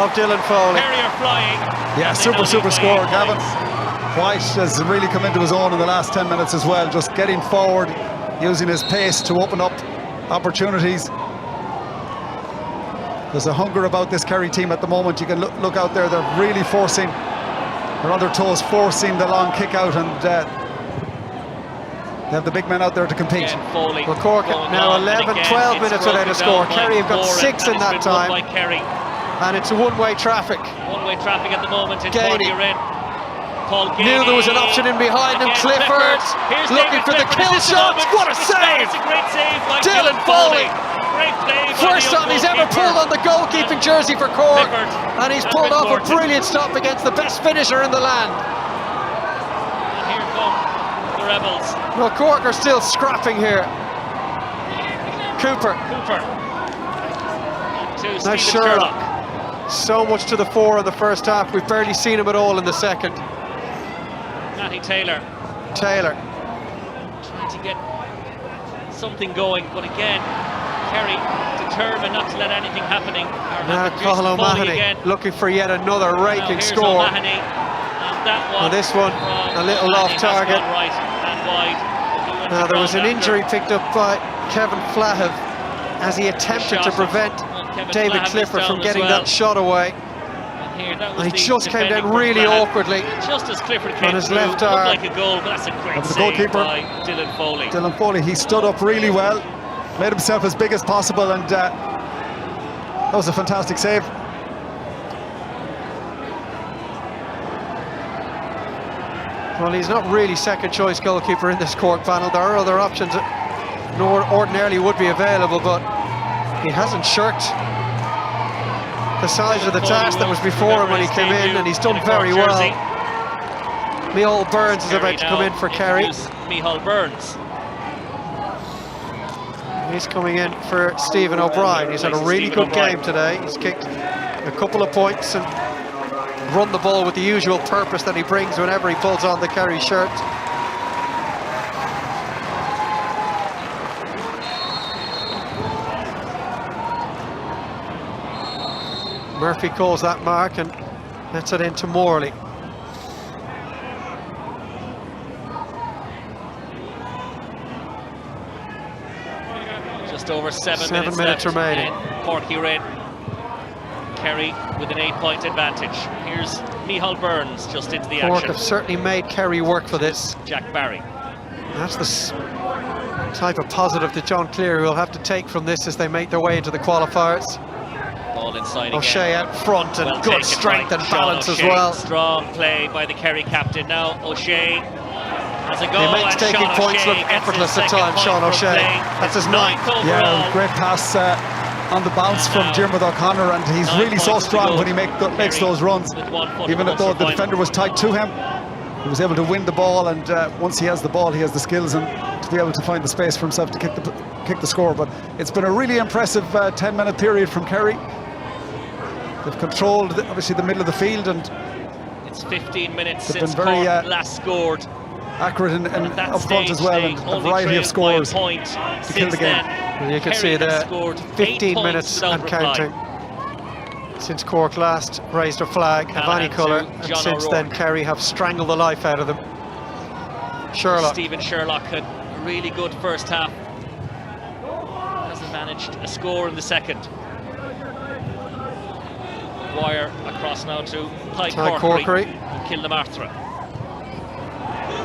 of Dylan Foley. Kerry are flying. Yeah, super score. Gavin White has really come into his own in the last 10 minutes as well, just getting forward, using his pace to open up opportunities. There's a hunger about this Kerry team at the moment. You can look out there, they're really forcing, they're on their toes, forcing the long kick out, and they have the big men out there to compete. Well, Cork now 11, 12 minutes without a score. Kerry have got 6 in that time. And it's a one-way traffic. One-way traffic at the moment in Gainey. Paul Gainey. Knew there was an option in behind him. Clifford looking for the kill shot. What a save! It's a great save by Dylan Foley. Great play. First time he's ever pulled on the goalkeeping jersey for Cork, and he's pulled off a brilliant stop against the best finisher in the land. And here come the Rebels. Well, Cork are still scrapping here. Cooper. Now Sherlock. So much to the fore in the first half. We've barely seen him at all in the second. Matty Taylor. Trying to get something going, but again, Kerry determined not to let anything happening. Now Cathal O'Mahony looking for yet another raking score. O'Mahony, and that one. Well, this one a little off target. Right and wide. Now there was an injury picked up by Kevin Flahive as he attempted to prevent David Clifford from getting that shot away. And he just came down really awkwardly just as Clifford came on his left arm. Like a goal, but that's a great save by Dylan Foley. Dylan Foley, he stood up really well, made himself as big as possible, and that was a fantastic save. Well, he's not really second choice goalkeeper in this Cork panel. There are other options that ordinarily would be available, but he hasn't shirked the size of the task that was before him when he came in, and he's done very well. Micheál Burns is about to come in for Kerry. Micheál Burns. He's coming in for Stephen O'Brien. He's had a really good game today. He's kicked a couple of points and run the ball with the usual purpose that he brings whenever he pulls on the Kerry shirt. Murphy calls that mark and lets it into Morley. Just over 7 minutes remaining. Cork red. Kerry with an 8-point advantage. Here's Micheál Burns just into the action. Cork have certainly made Kerry work for this. Jack Barry. That's the type of positive that John Cleary will have to take from this as they make their way into the qualifiers. Ball inside O'Shea again. out front, and good strength and balance as well. Strong play by the Kerry captain. Now O'Shea has a goal. He makes taking points look effortless at times, Sean O'Shea. That's his 9th. Yeah, great pass on the bounce from Diarmuid O'Connor, and he's really so strong when he makes those runs. Even though the defender was tight to him, he was able to win the ball, and once he has the ball, he has the skills and to be able to find the space for himself to kick the score. But it's been a really impressive 10-minute period from Kerry. They've controlled obviously the middle of the field, and it's 15 minutes since Cork last scored. Accurate and up front as well, and a variety of scores to kill the game. Well, you can see there 15 minutes and counting since Cork last raised a flag of any colour, and since then Kerry have strangled the life out of them. Sherlock. Stephen Sherlock had a really good first half. Hasn't managed a score in the second. Wire across now to Ty Corkery and Kilnamarthra.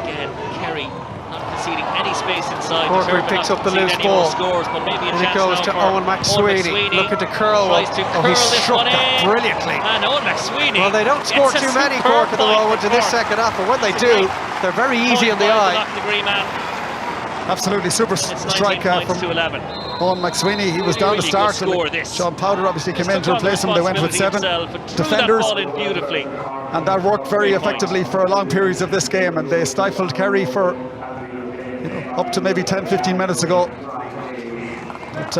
Again, Kerry not conceding any space inside. Corkery picks up the loose ball. Scores, but maybe a and it goes to Owen McSweeney. Looking to curl one. Oh, he struck that brilliantly. And Owen McSweeney. Well, they don't score too many, Cork, at the moment in this second half, but when they do, they're very easy on the eye. Absolutely super strike from Owen McSweeney. He was down to start. Sean Powder obviously came in to replace him. They went with 7 defenders. And that worked very effectively for long periods of this game. And they stifled Kerry for up to maybe 10-15 minutes ago. But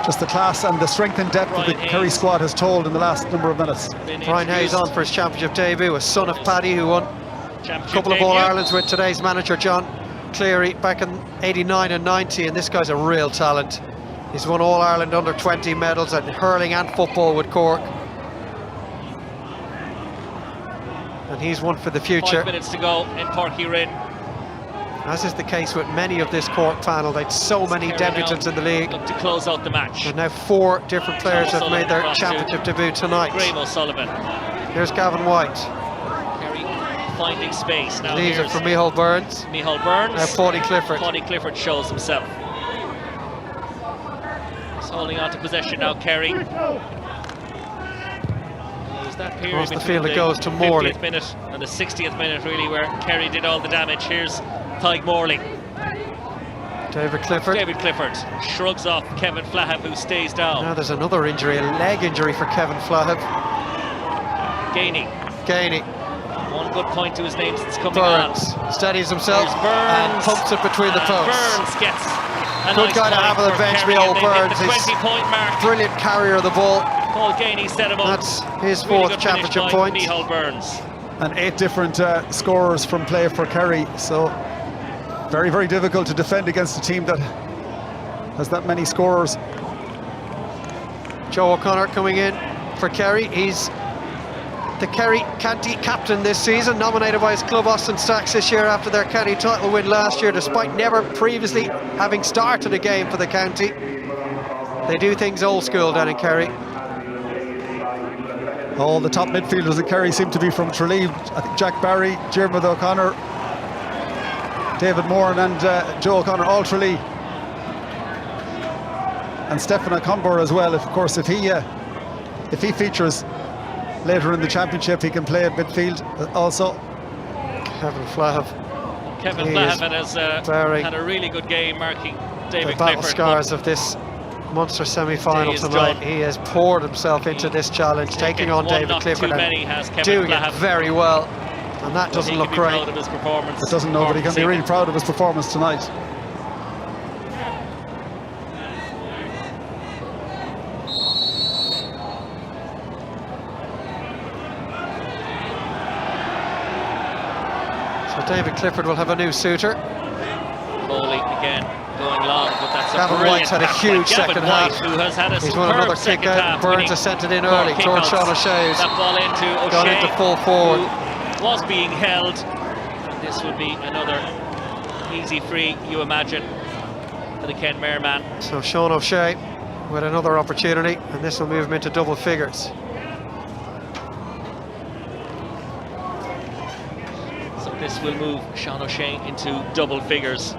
just the class and the strength and depth of the Kerry squad has told in the last number of minutes. Brian Hayes on for his championship debut, a son of Paddy, who won a couple of All-Irelands with today's manager John Cleary back in 89 and 90, and this guy's a real talent. He's won All-Ireland under-20 medals at hurling and football with Cork. And he's one for the future. 5 minutes to go in Páirc Uí Rinn. As is the case with many of this Cork panel, they'd so many debutants in the league. Look to close out the match. And now 4 different players have made their championship debut tonight. Graham O'Sullivan. Here's Gavin White. Kerry finding space now. These are from Micheál Burns. Micheál Burns. Now Paddy Clifford. Paddy Clifford shows himself. He's holding on to possession now, Kerry. That period across the field it goes to Morley. 50th minute and the 60th minute really where Kerry did all the damage. Here's Tadhg Morley. David Clifford. David Clifford shrugs off Kevin Flahive, who stays down. Now there's another injury, a leg injury for Kevin Flahive. Gainey. One good point to his name since coming Burns on. Steadies himself and pumps it between the posts. Burns gets a good nice guy to have on the bench, Kerry, Micheál Burns. the 20-point mark. Brilliant carrier of the ball. Paul Gainey set him up. That's his 4th championship point. Micheál Burns. And 8 different scorers from play for Kerry. So very, very difficult to defend against a team that has that many scorers. Joe O'Connor coming in for Kerry. He's the Kerry county captain this season, nominated by his club Austin Stacks this year after their county title win last year, despite never previously having started a game for the county. They do things old school down in Kerry. All the top midfielders in Kerry seem to be from Tralee. I think Jack Barry, Diarmuid O'Connor, David Moran and Joe O'Connor, all Tralee. And Stefan O'Connor as well. Of course, if he features later in the championship, he can play at midfield also. Kevin Flahive. Kevin Flahive has had a really good game, marking David Clifford. The battle scars of this Munster semi-final tonight. He has poured himself into this challenge, taking on David Clifford and doing it very well. And that doesn't look great. It doesn't know, but he can be really proud of his performance tonight. So David Clifford will have a new suitor. Foley again going long, but that's Gavin White's had a huge second half. Who has had a He's won another kick out. Burns has sent it in early towards Sean O'Shea's. That ball into O'Shea, gone into full forward. Was being held. And this will be another easy free, you imagine, for the Kenmare man. So Sean O'Shea with another opportunity, and this will move him into double figures. So this will move Sean O'Shea into double figures.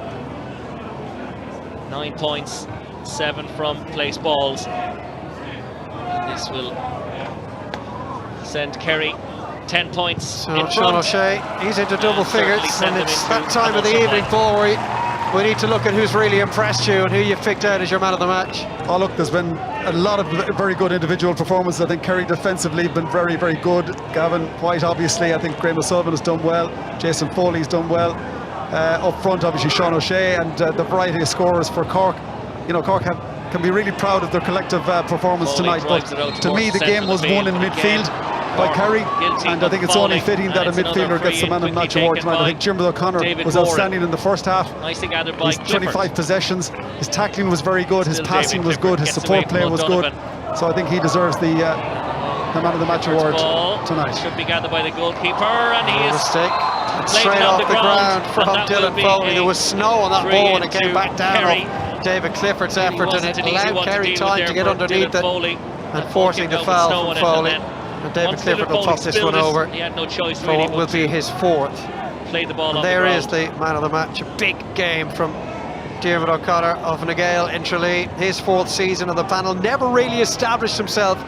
9 points, 7 from place balls. And this will send Kerry 10 points so in Sean front. O'Shea, he's into double figures, and it's that time of the evening, Paul, where we need to look at who's really impressed you and who you've picked out as your man of the match. Oh look, there's been a lot of very good individual performances. I think Kerry defensively have been very, very good. Gavin White, obviously, I think Graham O'Sullivan has done well. Jason Foley's done well. Up front, obviously, Sean O'Shea, and the variety of scorers for Cork. You know, Cork can be really proud of their collective performance tonight, but to me the game was won in midfield by Kerry, and I think it's only fitting that a midfielder gets the man of the match award tonight. I think Diarmuid O'Connor was outstanding in the first half. Nicely gathered by His 25 possessions, his tackling was very good, his passing was good, his support play was good, so I think he deserves the man of the match award tonight. Should be gathered by the goalkeeper, and he is straight off the ground from Dylan Foley. There was snow on that ball when it came back down David Clifford's effort, and it allowed Kerry time to get underneath it, and forcing the foul from Foley. And David Clifford will pop this one over. He had no choice for what will be his fourth. Play the ball. And there is the man of the match. A big game from Diarmuid O'Connor of Nagale in Tralee. His fourth season on the panel. Never really established himself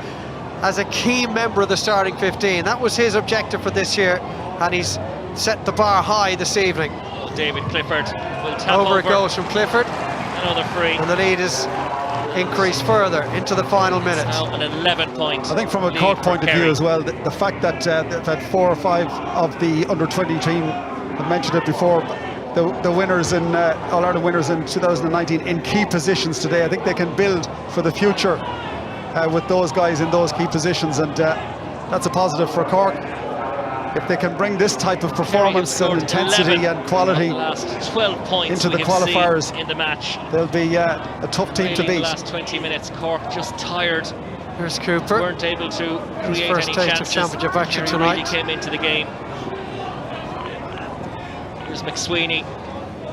as a key member of the starting 15. That was his objective for this year, and he's set the bar high this evening. David Clifford will tap over. It goes from Clifford. Another free. And the lead is increased further into the final minute. Now an 11-point. I think from a Cork point of view as well, the fact that they've had 4 or 5 of the under-20 team, I've mentioned it before, the winners in All-Ireland winners in 2019 in key positions today. I think they can build for the future with those guys in those key positions, and that's a positive for Cork. If they can bring this type of performance and intensity and quality into the qualifiers in the match, they'll be a tough team to beat. The last 20 minutes, Cork just tired. Here's Cooper. Weren't able to create first any taste chances. of championship action Kerry tonight. Really came into the game. Here's McSweeney.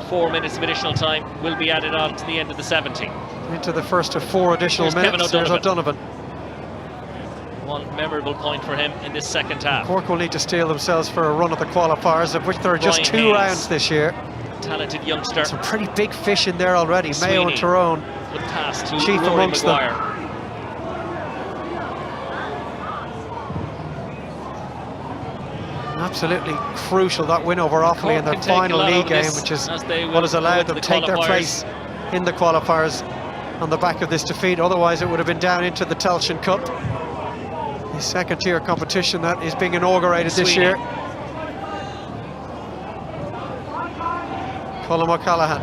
4 minutes of additional time will be added on to the end of the 70. Into the first of 4 additional minutes. There's O'Donovan. One memorable point for him in this second half. Cork will need to steel themselves for a run at the qualifiers, of which there are just 2 rounds this year. Talented youngster. Some pretty big fish in there already. Sweeney. Mayo and Tyrone, Good pass to chief Rory amongst Maguire. them. Absolutely crucial, that win over Offaly in their final league game, which is what has allowed them to take their place in the qualifiers on the back of this defeat. Otherwise it would have been down into the Tailteann Cup, the second tier competition that is being inaugurated this year. Colm O'Callaghan.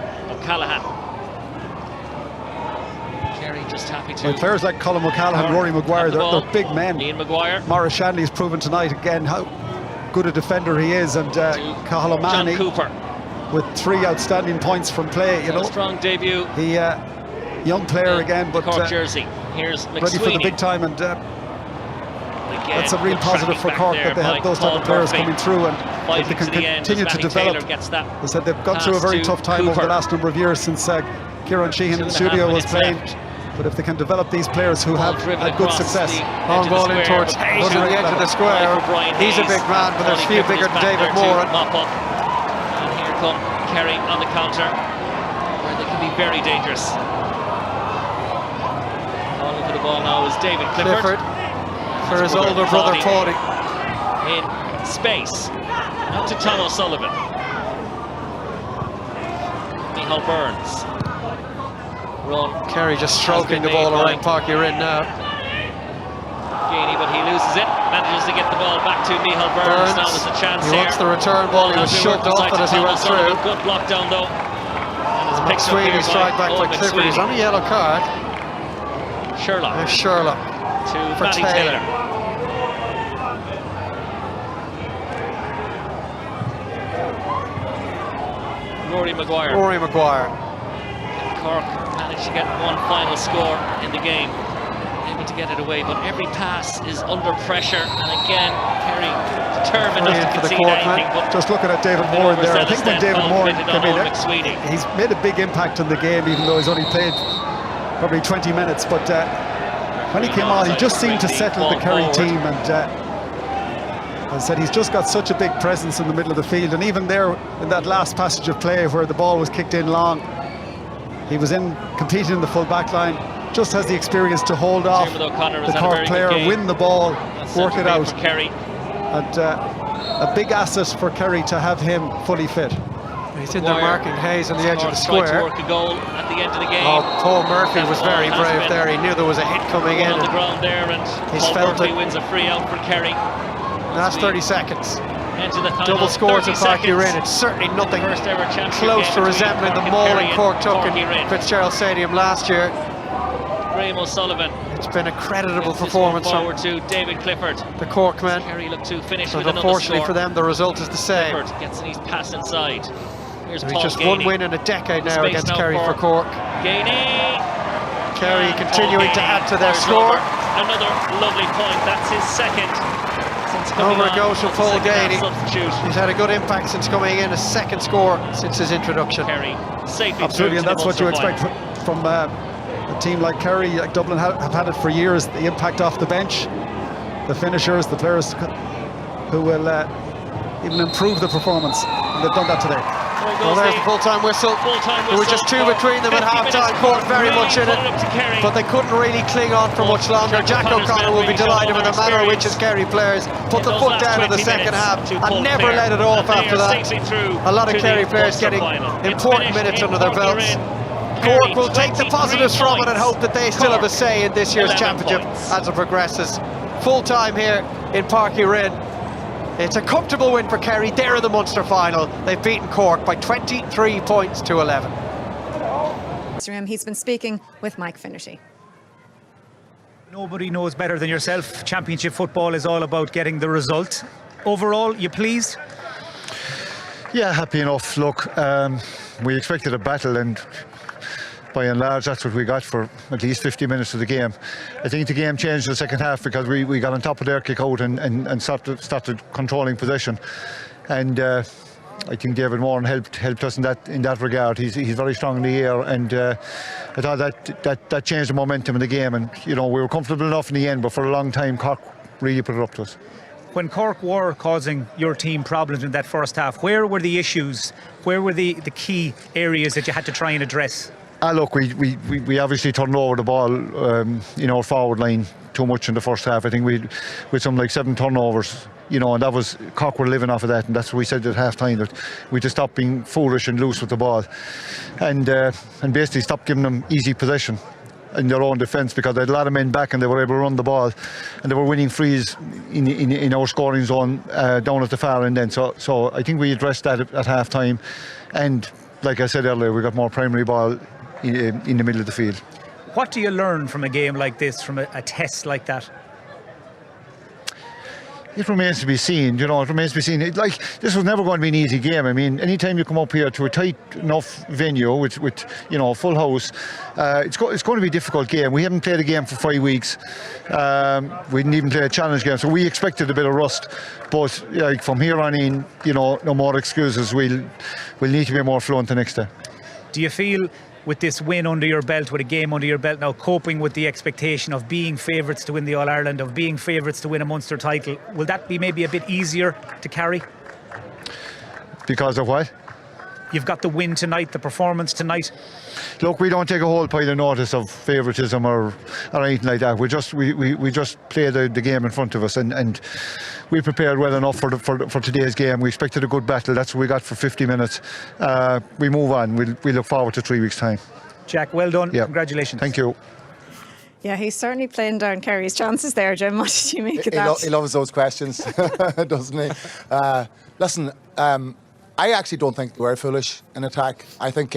Kerry just happy to. Players like Colm O'Callaghan, Rory Maguire, they're big men. Ian Maguire. Maurice Shanley's proven tonight again how good a defender he is, and Cathal O'Mahony Cooper with 3 outstanding points from play. You know, strong debut. He young player again, but Cork jersey. Here's McSweeney. Ready for the big time, and that's a real positive for Cork that they have those type of players coming through, and if they can continue to develop. They said they've gone through a very tough time over the last number of years since Kieran Sheehan in the studio was playing. But if they can develop these players who have had good success. Long ball in towards Hayes at the edge of the square. He's a big man, but there's few bigger than David Moran. And here come Kerry on the counter, where they can be very dangerous. Calling for the ball now is David Clifford. For his older brother Paudie. In space. Out to Tom O'Sullivan. Micheál Burns. Run. Kerry just stroking the ball around Páirc Uí Rinn now. Gainey, but he loses it. Manages to get the ball back to Micheál Burns. Now there's a chance he wants the return ball. He was shoved off it as he went through. Good block down though. McSweeney strike back by Clifford. He's on a yellow card. Sherlock. Sherlock to for Matty Taylor. Rory Maguire. Cork managed to get one final score in the game, able to get it away, but every pass is under pressure, and again Kerry determined not to concede anything. But just looking at David Moran there, I think when David Moran came in, he's made a big impact in the game, even though he's only played probably 20 minutes, but when he came on, he just seemed to settle the Kerry team, and as I said, he's just got such a big presence in the middle of the field, and even there in that last passage of play where the ball was kicked in long, he was in competing in the full back line, just has the experience to hold off the Cork player, win the ball, work it out. And a big asset for Kerry to have him fully fit. He's in there marking Hayes on the edge of the square. To work a goal at the end of the game. Oh, Paul Murphy was very brave there. He knew there was a hit coming in. On the ground there, and Paul Murphy wins a free out for Kerry. Last 30 seconds. Into the double score to Páirc Uí Rinn. It's certainly nothing close to resembling the mauling Cork took in Fitzgerald Stadium last year. Graham O'Sullivan. It's been a creditable performance from to David Clifford. The Cork men. Kerry look to finish but with unfortunately for them, the result is the same. Clifford gets his pass inside. Here's Paul just Gainey. one win in a decade now against Kerry for Cork. Gainey. Kerry continuing to add to their score. Another lovely point. That's his second. Over it goes from Paul Gainey. He's had a good impact since coming in, a second score since his introduction. Kerry safely absolutely, and that's what you expect from a team like Kerry, like Dublin have had it for years. The impact off the bench, the finishers, the players who will even improve the performance. And they've done that today. Well, there's the full-time whistle. There were just two between them at half-time. Cork very much in it, but they couldn't really cling on for much longer. Jack O'Connor will be delighted with the manner in which his Kerry players put the foot down in the second half and never let it off after that. A lot of Kerry players getting important minutes under their belts. Cork will take the positives from it and hope that they still have a say in this year's championship as it progresses. Full-time here in Páirc Uí Rinn. It's a comfortable win for Kerry. They're in the Munster final. They've beaten Cork by 23 points to 11. He's been speaking with Mike Finnerty. Nobody knows better than yourself. Championship football is all about getting the result. Overall, you pleased? Yeah, happy enough. Look, we expected a battle, and by and large that's what we got for at least 50 minutes of the game. I think the game changed in the second half because we got on top of their kick out and started controlling possession, and I think David Moran helped us in that regard. He's very strong in the air, and I thought that changed the momentum in the game, and you know, we were comfortable enough in the end, but for a long time Cork really put it up to us. When Cork were causing your team problems in that first half, where were the issues? Where were the key areas that you had to try and address? Look, we obviously turned over the ball in our forward line too much in the first half. I think we with some like 7 turnovers, you know, and that was Cork were living off of that, and that's what we said at half time, that we just stopped being foolish and loose with the ball, and basically stopped giving them easy possession in their own defence, because they had a lot of men back and they were able to run the ball, and they were winning frees in our scoring zone down at the far end then. So I think we addressed that at half time, and like I said earlier, we got more primary ball in the middle of the field. What do you learn from a game like this, from a test like that? It remains to be seen, you know, it remains to be seen. Like, this was never going to be an easy game. I mean, anytime you come up here to a tight enough venue with you know, a full house, it's going to be a difficult game. We haven't played a game for 5 weeks. We didn't even play a challenge game, so we expected a bit of rust. But like, from here on in, you know, no more excuses. We'll need to be more fluent the next day. Do you feel, with this win under your belt, with a game under your belt now, coping with the expectation of being favourites to win the All-Ireland, of being favourites to win a Munster title, will that be maybe a bit easier to carry? Because of what? You've got the win tonight, the performance tonight. Look, we don't take a whole pile of notice of favouritism or anything like that. We just play the game in front of us, and we prepared well enough for today's game. We expected a good battle. That's what we got for 50 minutes. We move on. We look forward to 3 weeks' time. Jack, well done. Yep. Congratulations. Thank you. Yeah, he's certainly playing down Kerry's chances there, Jim. What did you make of that? He loves those questions, doesn't he? Listen, I actually don't think they were foolish in attack. I think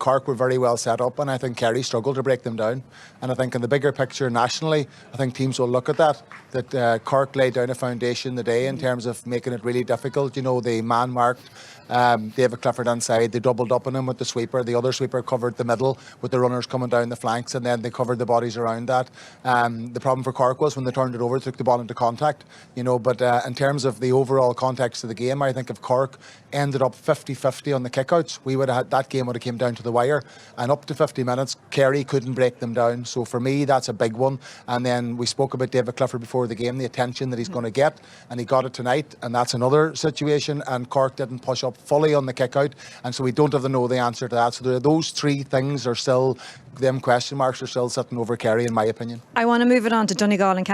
Cork were very well set up, and I think Kerry struggled to break them down. And I think in the bigger picture nationally, I think teams will look at that Cork laid down a foundation today in terms of making it really difficult. You know, they man-marked David Clifford inside, they doubled up on him with the sweeper. The other sweeper covered the middle with the runners coming down the flanks, and then they covered the bodies around that. The problem for Cork was when they turned it over, took the ball into contact, you know. But in terms of the overall context of the game, I think if Cork ended up 50-50 on the kickouts, we would have had, that game would have came down to the wire, and up to 50 minutes Kerry couldn't break them down. So for me, that's a big one. And then we spoke about David Clifford before the game, the attention that he's going to get, and he got it tonight, and that's another situation. And Cork didn't push up fully on the kick out, and so we don't have to know the answer to that. So those three things are still, them question marks are still sitting over Kerry, in my opinion. I want to move it on to Donegal and